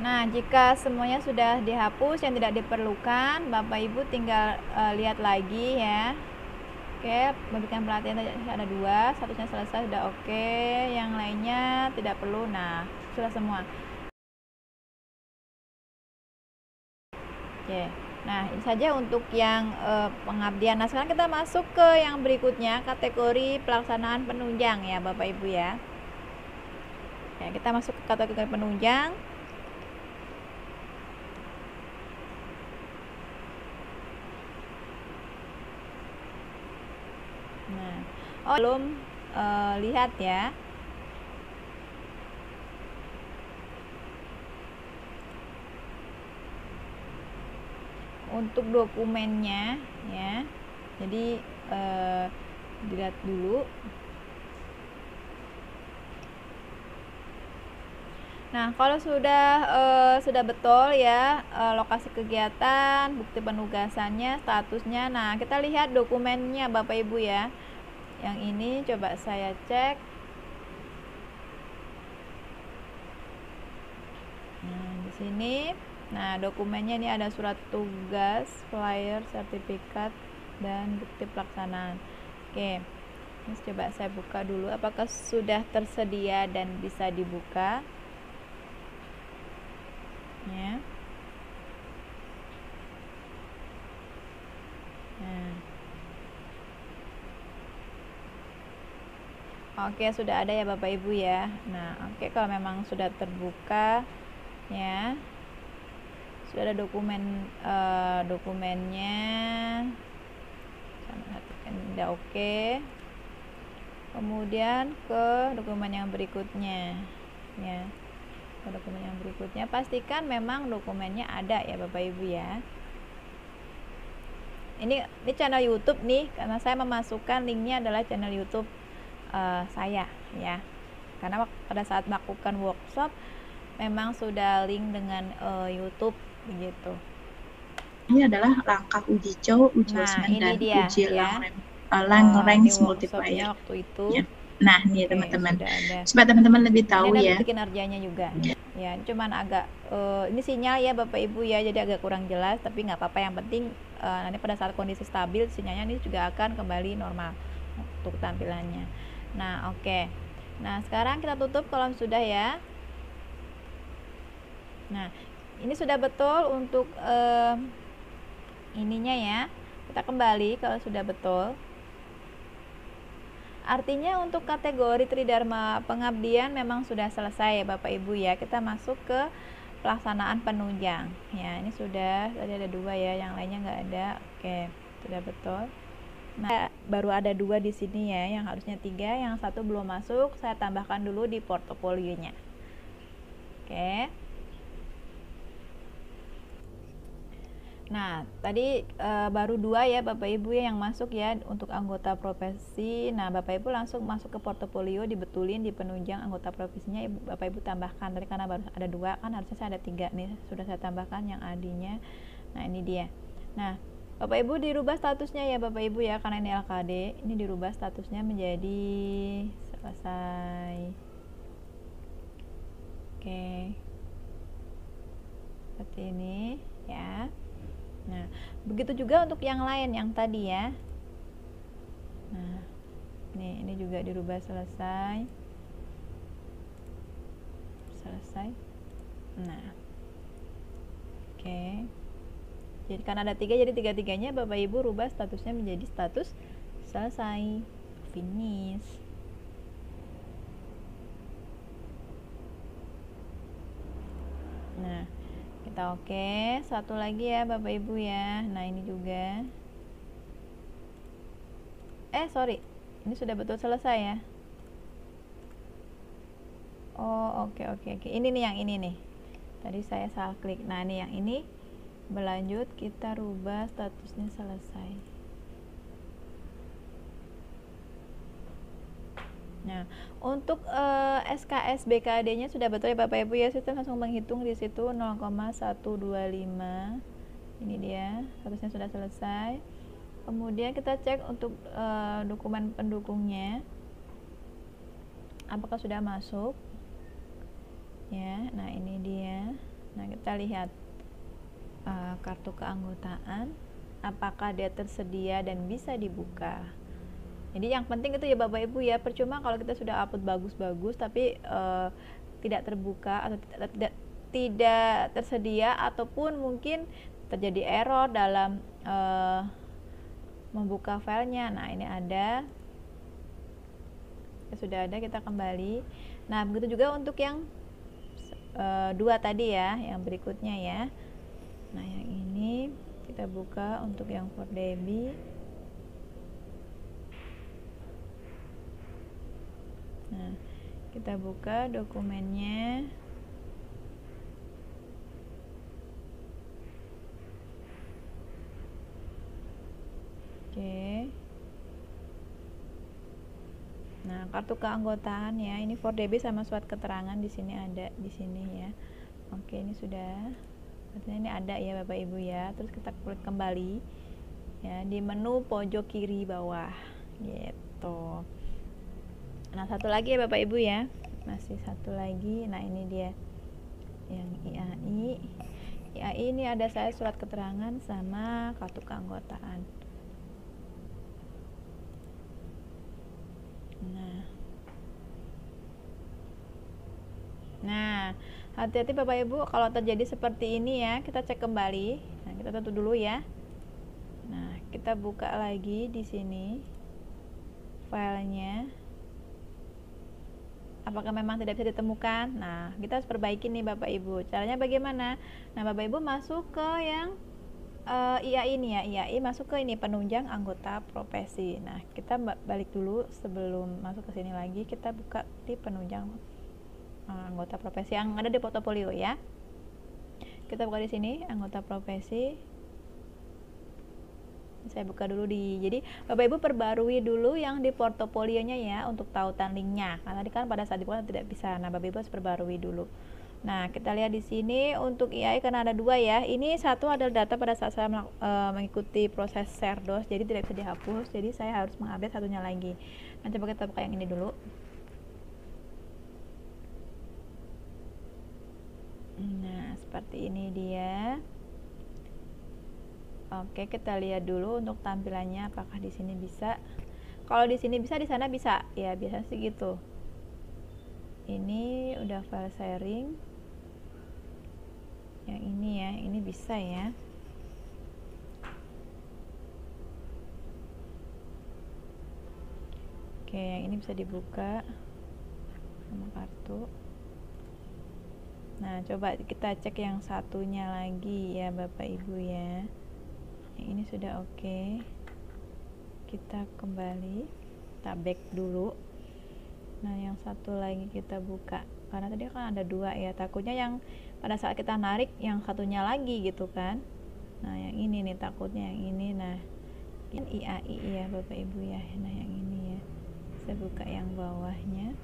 Nah, jika semuanya sudah dihapus yang tidak diperlukan, Bapak Ibu tinggal lihat lagi ya. Oke, memberikan pelatihan ada 2, statusnya selesai, sudah oke. Yang lainnya tidak perlu. Nah, sudah semua. Oke. Nah, ini saja untuk yang pengabdian. Nah, sekarang kita masuk ke yang berikutnya, kategori pelaksanaan penunjang ya Bapak Ibu ya. Ya, kita masuk ke kategori penunjang. Nah, belum lihat ya. Untuk dokumennya ya, jadi dilihat dulu. Nah, kalau sudah betul ya, lokasi kegiatan, bukti penugasannya, statusnya. Nah, kita lihat dokumennya Bapak Ibu ya. Yang ini coba saya cek. Nah, di sini. Nah, dokumennya ini ada surat tugas, flyer, sertifikat, dan bukti pelaksanaan. Oke, ini coba saya buka dulu apakah sudah tersedia dan bisa dibuka ya. Nah, oke, sudah ada ya Bapak Ibu ya. Nah, oke, kalau memang sudah terbuka ya, sudah ada dokumennya, udah oke. Kemudian ke dokumen yang berikutnya ya. Ke dokumen yang berikutnya pastikan memang dokumennya ada ya Bapak Ibu ya. Ini channel YouTube nih, karena saya memasukkan linknya adalah channel YouTube saya ya. Karena pada saat melakukan workshop memang sudah link dengan YouTube begitu. Ini adalah langkah uji cow, uji assessment, dan uji long range multiplier waktu itu ya. Nah, ini teman-teman, supaya teman-teman lebih tahu ini ya. Ini kinerjanya juga ya, cuman agak ini sinyal ya Bapak Ibu ya, jadi agak kurang jelas, tapi nggak apa-apa, yang penting nanti pada saat kondisi stabil sinyalnya ini juga akan kembali normal untuk tampilannya. Nah, oke. Nah, sekarang kita tutup kalau sudah ya. Nah, ini sudah betul untuk ininya ya. Kita kembali kalau sudah betul. Artinya untuk kategori Tridharma pengabdian memang sudah selesai ya Bapak Ibu ya. Kita masuk ke pelaksanaan penunjang ya. Ini sudah, tadi ada 2 ya, yang lainnya nggak ada. Oke, sudah betul. Nah, baru ada 2 di sini ya, yang harusnya 3, yang satu belum masuk, saya tambahkan dulu di portofolionya. Oke. Nah, tadi baru 2 ya Bapak Ibu ya yang masuk ya untuk anggota profesi. Nah, Bapak Ibu langsung masuk ke portofolio, dibetulin di penunjang anggota profesinya, Bapak Ibu tambahkan. Tadi karena baru ada 2 kan, harusnya saya ada 3 nih, sudah saya tambahkan yang AD-nya. Nah, ini dia. Nah, Bapak Ibu dirubah statusnya ya Bapak Ibu ya, karena ini LKD, ini dirubah statusnya menjadi selesai. Oke. seperti ini ya. Nah, begitu juga untuk yang lain yang tadi ya. Nah, ini juga dirubah selesai. Nah, oke. Jadi kan ada 3, jadi 3-3-nya Bapak Ibu rubah statusnya menjadi status selesai, finish. Nah, kita oke. Satu lagi ya Bapak Ibu ya. Nah, ini juga. Sorry. Ini sudah betul selesai ya. Oh, oke. Ini nih yang ini nih. Tadi saya salah klik. Nah, ini yang ini berlanjut, kita rubah statusnya selesai. Nah, untuk SKS BKD-nya sudah betul ya Bapak Ibu ya. Sistem langsung menghitung di situ 0,125. Ini dia, statusnya sudah selesai. Kemudian kita cek untuk dokumen pendukungnya apakah sudah masuk. Ya, nah ini dia. Nah, kita lihat kartu keanggotaan apakah dia tersedia dan bisa dibuka. Jadi yang penting itu ya Bapak Ibu ya, percuma kalau kita sudah upload bagus-bagus tapi tidak terbuka atau tidak tersedia, ataupun mungkin terjadi error dalam membuka filenya. Nah, ini ada, ya, sudah ada, kita kembali. Nah, begitu juga untuk yang 2 tadi ya, yang berikutnya ya. Nah, yang ini kita buka untuk yang for debit. Nah, kita buka dokumennya. Oke. Nah, kartu keanggotaan ya, ini for debit sama surat keterangan di sini ada di sini ya. Oke, ini sudah. Artinya ini ada ya Bapak Ibu ya. Terus kita klik kembali ya di menu pojok kiri bawah gitu. Nah, satu lagi ya Bapak Ibu ya. Masih satu lagi. Nah, ini dia yang IAI. IAI ini ada saya surat keterangan sama kartu keanggotaan. Nah, hati-hati Bapak Ibu kalau terjadi seperti ini ya, kita cek kembali. Nah, kita tutup dulu ya. Nah, kita buka lagi di sini filenya. Apakah memang tidak bisa ditemukan? Nah, kita harus perbaiki nih Bapak Ibu. Caranya bagaimana? Nah, Bapak Ibu masuk ke yang IAI ini ya, IAI masuk ke ini penunjang anggota profesi. Nah, kita balik dulu sebelum masuk ke sini lagi, kita buka di penunjang anggota profesi yang ada di portofolio ya. Kita buka di sini anggota profesi. Saya buka dulu jadi Bapak Ibu perbarui dulu yang di portofolionya ya untuk tautan linknya. Karena tadi kan pada saat dibuka tidak bisa. Nah, Bapak Ibu harus perbarui dulu. Nah, kita lihat di sini untuk IAI karena ada 2 ya. Ini satu adalah data pada saat saya mengikuti proses share dos, jadi tidak bisa dihapus. Jadi saya harus mengupdate satunya lagi. Nah, coba kita buka yang ini dulu. Nah, seperti ini dia. Oke, kita lihat dulu untuk tampilannya apakah di sini bisa. Kalau di sini bisa, di sana bisa. Ya, biasa sih gitu. Ini udah file sharing. Yang ini ya, ini bisa ya. Oke, yang ini bisa dibuka sama kartu. Nah, coba kita cek yang satunya lagi ya Bapak Ibu ya. Yang ini sudah oke. Kita kembali, kita back dulu. Nah, yang satu lagi kita buka. Karena tadi kan ada 2 ya, takutnya yang pada saat kita narik yang satunya lagi gitu kan. Nah, yang ini nih takutnya yang ini. Nah, ini IAI ya Bapak Ibu ya. Nah, yang ini ya. Saya buka yang bawahnya.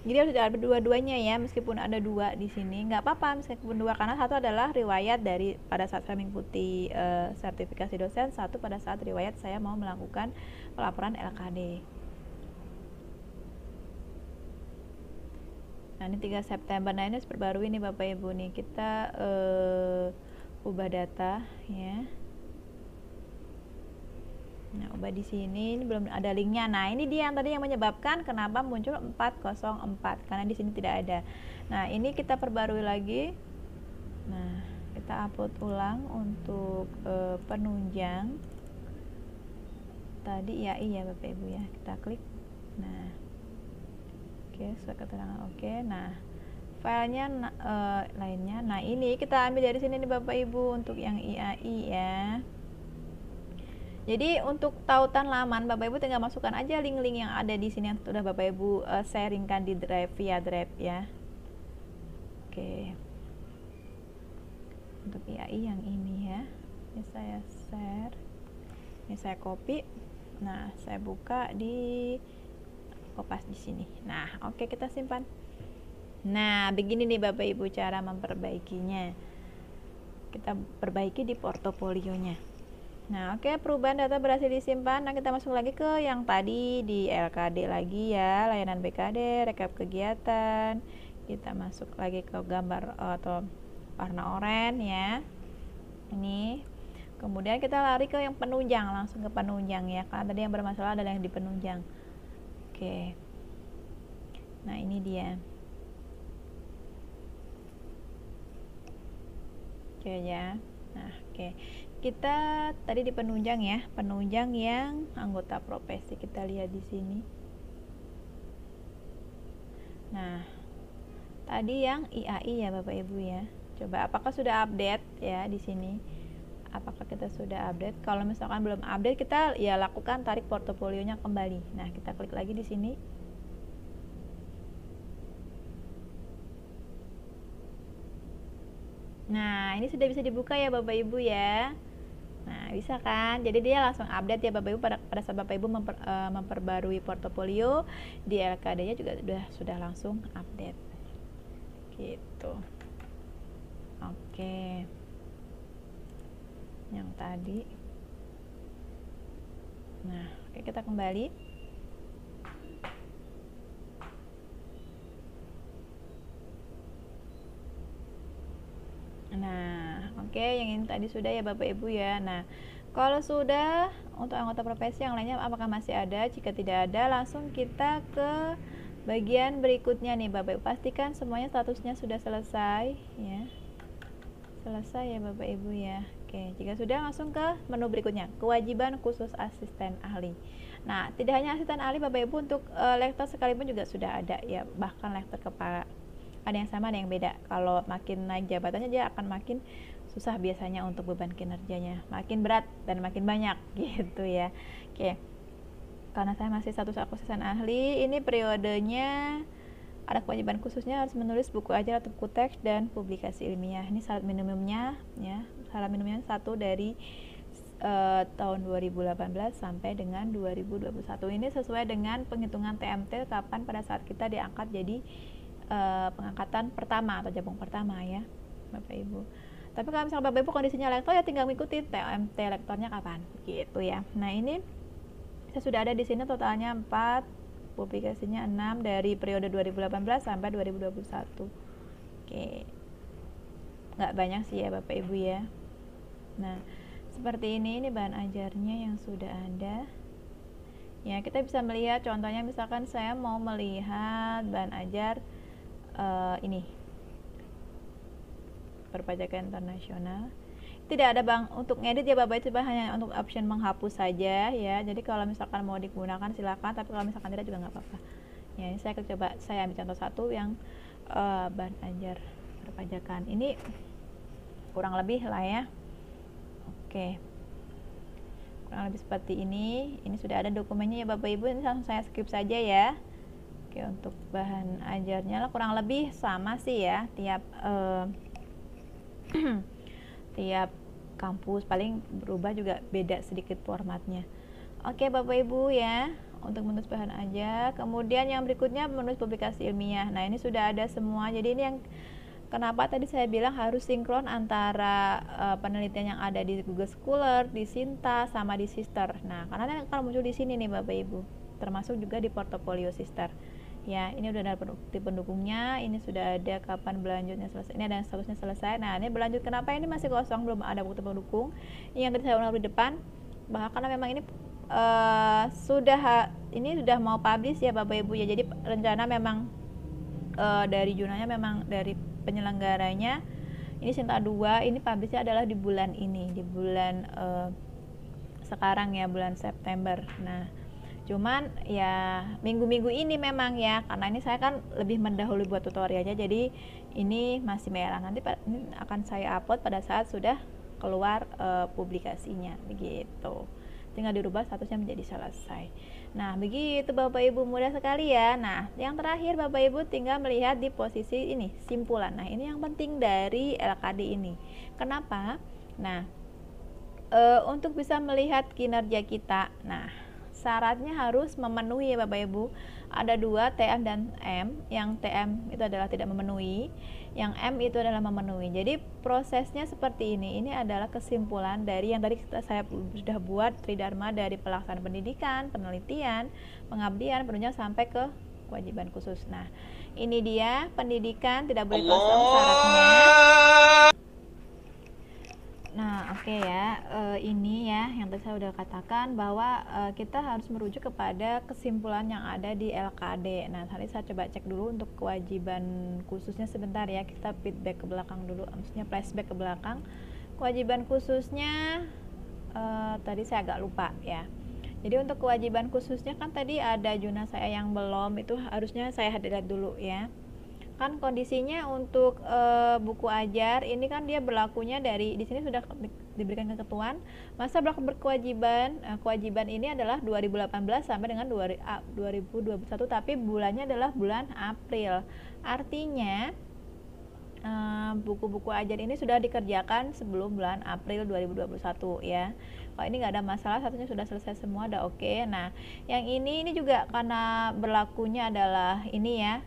Jadi harus ada dua-duanya ya, meskipun ada 2 di sini nggak apa-apa meskipun 2, karena satu adalah riwayat dari pada saat saya mengikuti sertifikasi dosen, satu pada saat riwayat saya mau melakukan pelaporan LKD. Nah, ini 3 September. Nah, ini harus perbarui nih Bapak Ibu nih. Kita ubah data ya. Nah, ubah di sini, ini belum ada linknya. Nah, ini dia yang tadi yang menyebabkan kenapa muncul 404, karena di sini tidak ada. Nah, ini kita perbarui lagi. Nah, kita upload ulang untuk penunjang. Tadi iya Bapak Ibu ya. Kita klik. Nah, oke, sesuai keterangan oke. Nah, filenya lainnya. Nah, ini kita ambil dari sini nih Bapak Ibu untuk yang IAI ya. Jadi untuk tautan laman Bapak Ibu tinggal masukkan aja link-link yang ada di sini yang sudah Bapak Ibu sharingkan di drive via drive ya. Oke. Untuk IAI yang ini ya. Ini saya share. Ini saya copy. Nah, saya buka di Kopas di sini. Nah, oke, kita simpan. Nah, begini nih Bapak Ibu cara memperbaikinya. Kita perbaiki di portofolionya. Nah, oke, perubahan data berhasil disimpan. Nah, kita masuk lagi ke yang tadi di LKD lagi ya, layanan BKD, rekap kegiatan. Kita masuk lagi ke gambar atau warna oranye ya. Ini. Kemudian kita lari ke yang penunjang, langsung ke penunjang ya. Karena tadi yang bermasalah adalah yang di penunjang. Oke. Nah, ini dia. Oke ya. Nah, oke. Kita tadi di penunjang ya, penunjang yang anggota profesi, kita lihat di sini. Nah, tadi yang IAI ya Bapak Ibu ya. Coba apakah sudah update ya di sini? Apakah kita sudah update? Kalau misalkan belum update, kita ya lakukan tarik portofolionya kembali. Nah, kita klik lagi di sini. Nah, ini sudah bisa dibuka ya Bapak Ibu ya. Nah, bisa kan? Jadi dia langsung update ya Bapak Ibu pada saat Bapak Ibu memperbarui portofolio di LKD-nya juga sudah langsung update. Gitu. Oke. Yang tadi. Nah, oke, kita kembali. Nah, oke, yang ini tadi sudah ya Bapak Ibu ya. Nah, kalau sudah untuk anggota profesi yang lainnya apakah masih ada? Jika tidak ada, langsung kita ke bagian berikutnya nih Bapak Ibu. Pastikan semuanya statusnya sudah selesai ya. Selesai ya Bapak Ibu ya. Oke, jika sudah langsung ke menu berikutnya, kewajiban khusus asisten ahli. Nah, tidak hanya asisten ahli Bapak Ibu, untuk lektor sekalipun juga sudah ada ya, bahkan lektor kepala. Ada yang sama, ada yang beda. Kalau makin naik jabatannya dia akan makin susah biasanya untuk beban kinerjanya, makin berat dan makin banyak gitu ya. Oke, karena saya masih status asisten ahli, ini periodenya ada kewajiban khususnya harus menulis buku ajar atau buku teks dan publikasi ilmiah. Ini syarat minimumnya ya, syarat minimumnya 1 dari tahun 2018 sampai dengan 2021. Ini sesuai dengan penghitungan TMT kapan pada saat kita diangkat jadi pengangkatan pertama atau jabung pertama ya Bapak Ibu. Tapi kalau misalnya Bapak Ibu kondisinya lektor ya tinggal mengikuti TMT lektornya kapan gitu ya. Nah, ini saya sudah ada di sini totalnya 4, publikasinya 6 dari periode 2018 sampai 2021. Oke. Nggak banyak sih ya Bapak Ibu ya. Nah, seperti ini bahan ajarnya yang sudah ada. Ya, kita bisa melihat contohnya misalkan saya mau melihat bahan ajar ini perpajakan internasional, tidak ada Bang untuk ngedit ya Bapak, itu hanya untuk option menghapus saja ya. Jadi kalau misalkan mau digunakan silakan, tapi kalau misalkan tidak juga nggak apa-apa ya. Ini saya coba saya ambil contoh satu yang bahan ajar perpajakan, ini kurang lebih lah ya. Oke, kurang lebih seperti ini sudah ada dokumennya ya Bapak Ibu. Ini langsung saya skip saja ya. Oke, untuk bahan ajarnya lah kurang lebih sama sih ya tiap tiap kampus, paling berubah juga beda sedikit formatnya. Oke Bapak Ibu ya, untuk menulis bahan ajar. Kemudian yang berikutnya menulis publikasi ilmiah. Nah, ini sudah ada semua. Jadi ini yang kenapa tadi saya bilang harus sinkron antara penelitian yang ada di Google Scholar, di Sinta, sama di Sister. Nah, karena akan muncul di sini nih Bapak Ibu, termasuk juga di portofolio Sister ya. Ini udah ada bukti pendukungnya, ini sudah ada kapan berlanjutnya selesai, ini ada statusnya selesai. Nah, ini berlanjut kenapa ini masih kosong, belum ada bukti pendukung. Ini yang tadi saya ulang di depan, bahkan karena memang ini ini sudah mau publish ya Bapak Ibu ya. Jadi rencana memang dari jurnalnya, memang dari penyelenggaranya ini Sinta 2 ini publishnya adalah di bulan ini, di bulan sekarang ya, bulan September. Nah, cuman ya minggu-minggu ini memang ya, karena ini saya kan lebih mendahului buat tutorialnya, jadi ini masih merah. Nanti ini akan saya upload pada saat sudah keluar publikasinya begitu. Tinggal dirubah statusnya menjadi selesai. Nah, begitu Bapak Ibu, mudah sekali ya. Nah, yang terakhir Bapak Ibu tinggal melihat di posisi ini, simpulan. Nah, ini yang penting dari LKD ini. Kenapa? Nah, untuk bisa melihat kinerja kita, nah syaratnya harus memenuhi ya Bapak Ibu. Ada dua, TM dan M. Yang TM itu adalah tidak memenuhi, yang M itu adalah memenuhi. Jadi prosesnya seperti ini. Ini adalah kesimpulan dari yang tadi saya sudah buat tridharma, dari pelaksanaan pendidikan, penelitian, pengabdian, penunjang sampai ke kewajiban khusus. Nah, ini dia pendidikan tidak boleh kosong syaratnya. Nah, oke ya, ini ya yang tadi saya udah katakan bahwa kita harus merujuk kepada kesimpulan yang ada di LKD. Nah, tadi saya coba cek dulu untuk kewajiban khususnya sebentar ya, kita feedback ke belakang dulu, maksudnya flashback ke belakang. Kewajiban khususnya tadi saya agak lupa ya. Jadi untuk kewajiban khususnya kan tadi ada jurnal saya yang belum, itu harusnya saya lihat dulu ya. Kan kondisinya untuk buku ajar ini kan dia berlakunya dari di sini sudah diberikan ketentuan masa berkewajiban. Kewajiban ini adalah 2018 sampai dengan 2021, tapi bulannya adalah bulan April. Artinya buku-buku ajar ini sudah dikerjakan sebelum bulan April 2021 ya. Kalau ini nggak ada masalah, satunya sudah selesai semua, udah oke. Nah, yang ini juga karena berlakunya adalah ini ya.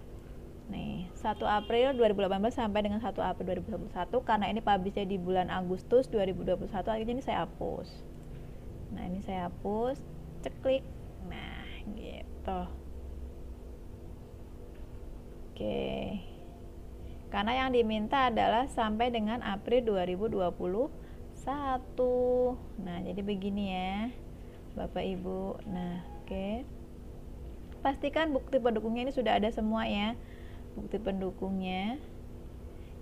Nih, 1 April 2018 sampai dengan 1 April 2021, karena ini publishnya di bulan Agustus 2021, akhirnya ini saya hapus. Nah, ini saya hapus, ceklik. Nah, gitu. Oke. Karena yang diminta adalah sampai dengan April 2021. Nah, jadi begini ya, Bapak Ibu. Nah, oke. Pastikan bukti pendukungnya ini sudah ada semua ya. Bukti pendukungnya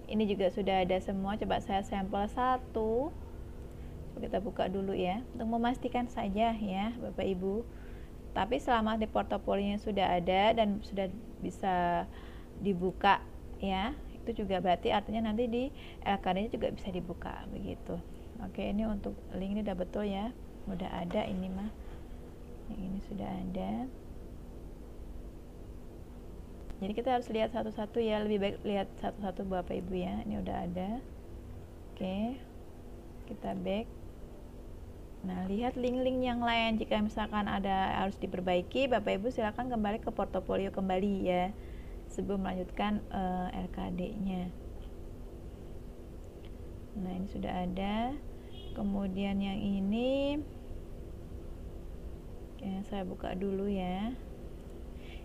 ini juga sudah ada semua. Coba saya sampel satu, coba kita buka dulu ya, untuk memastikan saja ya Bapak Ibu. Tapi selama di portofolionya sudah ada dan sudah bisa dibuka ya, itu juga berarti artinya nanti di LKD nya juga bisa dibuka begitu. Oke, ini untuk link ini udah betul ya, udah ada ini mah, yang ini sudah ada. Jadi kita harus lihat satu-satu ya, lebih baik lihat satu-satu Bapak Ibu ya. Ini udah ada. Oke, kita back. Nah, lihat link-link yang lain. Jika misalkan ada harus diperbaiki, Bapak Ibu silakan kembali ke portofolio kembali ya, sebelum melanjutkan LKD-nya. Nah, ini sudah ada. Kemudian yang ini, ya, saya buka dulu ya.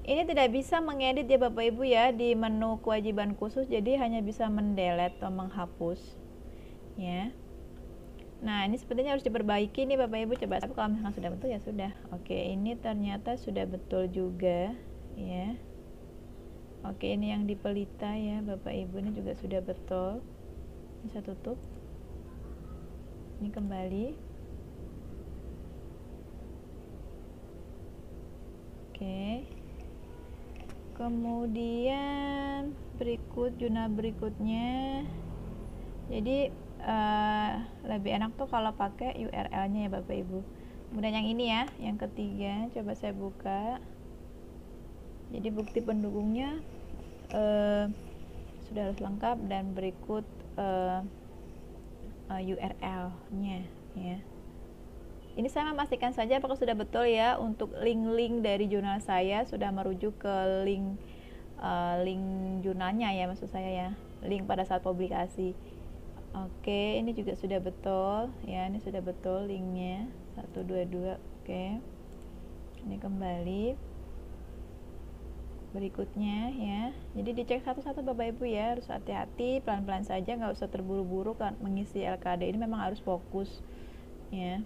Ini tidak bisa mengedit ya Bapak Ibu ya di menu kewajiban khusus, jadi hanya bisa mendelete atau menghapus ya. Nah, ini sepertinya harus diperbaiki nih Bapak Ibu, coba. Tapi kalau misalkan sudah betul ya sudah. Oke, ini ternyata sudah betul juga ya. Oke, ini yang di pelita ya Bapak Ibu, ini juga sudah betul. Ini saya tutup. Ini kembali. Oke. Kemudian jurnal berikutnya, jadi lebih enak tuh kalau pakai URL-nya ya Bapak Ibu. Kemudian yang ini ya, yang ketiga, coba saya buka. Jadi bukti pendukungnya sudah harus lengkap dan berikut URL-nya ya. Ini saya memastikan saja apakah sudah betul ya, untuk link-link dari jurnal saya sudah merujuk ke link jurnalnya ya, maksud saya ya, link pada saat publikasi. Oke, ini juga sudah betul ya, ini sudah betul linknya 122. Oke, ini kembali. berikutnya ya. Jadi dicek satu-satu Bapak Ibu ya, harus hati-hati, pelan-pelan saja, nggak usah terburu-buru kan mengisi LKD ini, memang harus fokus ya.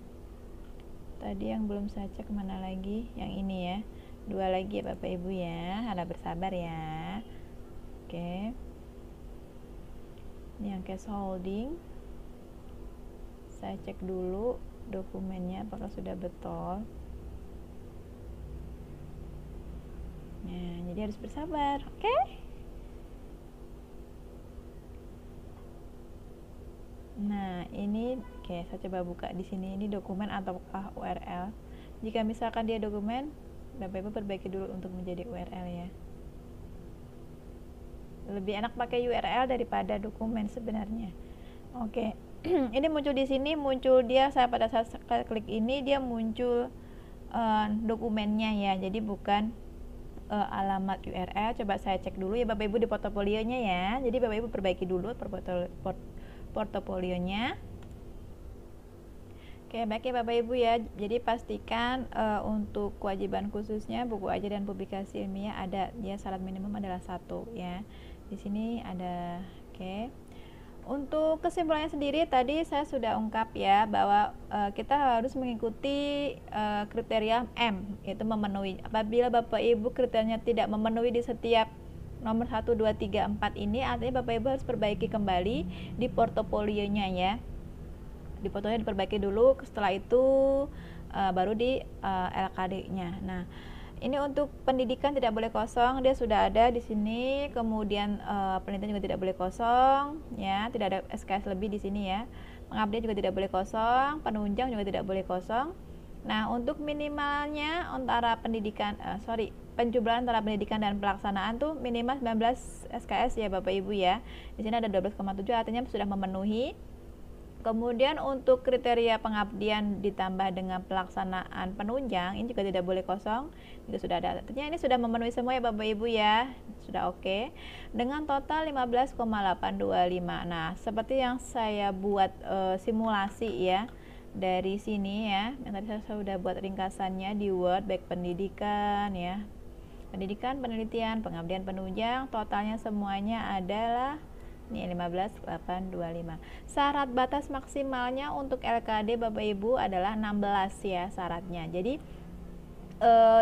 Tadi yang belum saya cek kemana lagi, yang ini ya, 2 lagi ya Bapak Ibu ya, harap bersabar ya. Oke, ini yang cash holding, saya cek dulu dokumennya apakah sudah betul. Nah, jadi harus bersabar, oke? Nah, ini oke, saya coba buka di sini. Ini dokumen ataukah URL? Jika misalkan dia dokumen, Bapak Ibu perbaiki dulu untuk menjadi URL ya. Lebih enak pakai URL daripada dokumen sebenarnya. Oke. Ini muncul di sini, muncul dia, saya pada saat klik ini dia muncul dokumennya ya. Jadi bukan alamat URL. Coba saya cek dulu ya Bapak Ibu di portofolionya ya. Jadi Bapak Ibu perbaiki dulu portofolionya. Oke, baik ya Bapak Ibu ya. Jadi pastikan untuk kewajiban khususnya buku ajar dan publikasi ilmiah ada ya, syarat minimum adalah 1 ya. Di sini ada. Oke. Untuk kesimpulannya sendiri tadi saya sudah ungkap ya bahwa kita harus mengikuti kriteria M, yaitu memenuhi. Apabila Bapak Ibu kriterianya tidak memenuhi di setiap nomor 1, 2, 3, 4 ini, artinya Bapak Ibu harus perbaiki kembali di portofolionya ya. Di portofolio diperbaiki dulu, setelah itu baru di LKD-nya. Nah, ini untuk pendidikan tidak boleh kosong, dia sudah ada di sini. Kemudian penelitian juga tidak boleh kosong, ya, tidak ada SKS lebih di sini ya. Pengabdian juga tidak boleh kosong, penunjang juga tidak boleh kosong. Nah, untuk minimalnya antara pendidikan, penjumlahan antara pendidikan dan pelaksanaan tuh minimal 19 SKS ya Bapak Ibu ya. Di sini ada 12,7, artinya sudah memenuhi. Kemudian untuk kriteria pengabdian ditambah dengan pelaksanaan penunjang, ini juga tidak boleh kosong, juga sudah ada. Artinya ini sudah memenuhi semua ya Bapak Ibu ya, sudah oke. Dengan total 15,825. Nah, seperti yang saya buat simulasi ya, dari sini ya, yang tadi saya sudah buat ringkasannya di Word, baik pendidikan ya, pendidikan, penelitian, pengabdian, penunjang, totalnya semuanya adalah ini 15,825. Syarat batas maksimalnya untuk LKD Bapak Ibu adalah 16 ya syaratnya. Jadi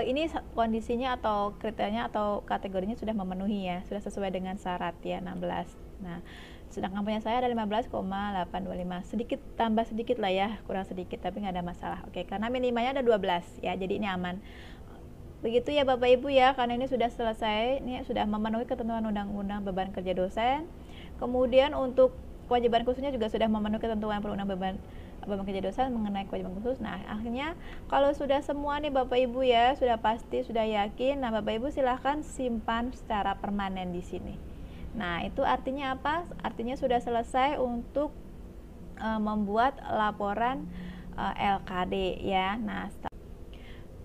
ini kondisinya atau kriterianya atau kategorinya sudah memenuhi ya, sudah sesuai dengan syarat ya 16. Nah, sedangkan punya saya ada 15,825. Sedikit tambah sedikit lah ya, kurang sedikit tapi nggak ada masalah. Oke, karena minimalnya ada 12 ya, jadi ini aman. Begitu ya Bapak Ibu ya, karena ini sudah selesai, ini sudah memenuhi ketentuan undang-undang beban kerja dosen. Kemudian untuk kewajiban khususnya juga sudah memenuhi ketentuan perundang-undangan beban kerja dosen mengenai kewajiban khusus. Nah, akhirnya kalau sudah semua nih Bapak Ibu ya, sudah pasti, sudah yakin, nah Bapak Ibu silahkan simpan secara permanen di sini. Nah, itu artinya apa? Artinya sudah selesai untuk membuat laporan LKD ya.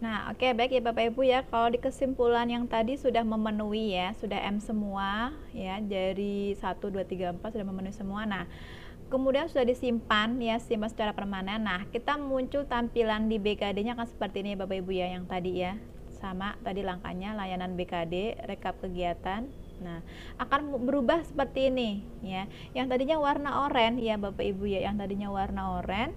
Nah, oke, baik ya Bapak Ibu ya, kalau di kesimpulan yang tadi sudah memenuhi ya, sudah M semua ya, dari 1, 2, 3, 4 sudah memenuhi semua. Nah, kemudian sudah disimpan ya, simpan secara permanen. Nah, kita muncul tampilan di BKD-nya akan seperti ini Bapak Ibu ya, yang tadi ya. Sama tadi langkahnya, layanan BKD, rekap kegiatan. Nah, akan berubah seperti ini ya. Yang tadinya warna oranye ya Bapak Ibu ya, yang tadinya warna oranye.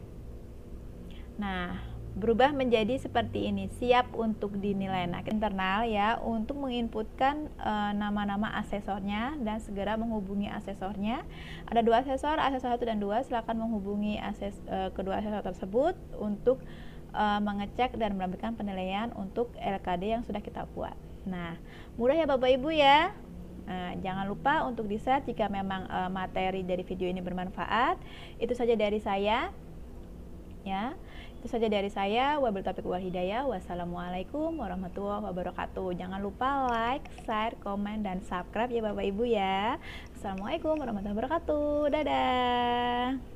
Nah, berubah menjadi seperti ini, siap untuk dinilai. Nah, internal ya, untuk menginputkan nama-nama asesornya dan segera menghubungi asesornya. Ada 2 asesor 1 dan 2, silakan menghubungi kedua asesor tersebut untuk mengecek dan menampilkan penilaian untuk LKD yang sudah kita buat. Nah, mudah ya Bapak Ibu ya. Nah, jangan lupa untuk di-share jika memang materi dari video ini bermanfaat. Itu saja dari saya ya. Itu saja dari saya. Wabillahi taufiq wal hidayah. Wassalamualaikum warahmatullahi wabarakatuh. Jangan lupa like, share, komen, dan subscribe ya Bapak Ibu ya. Assalamualaikum warahmatullahi wabarakatuh. Dadah.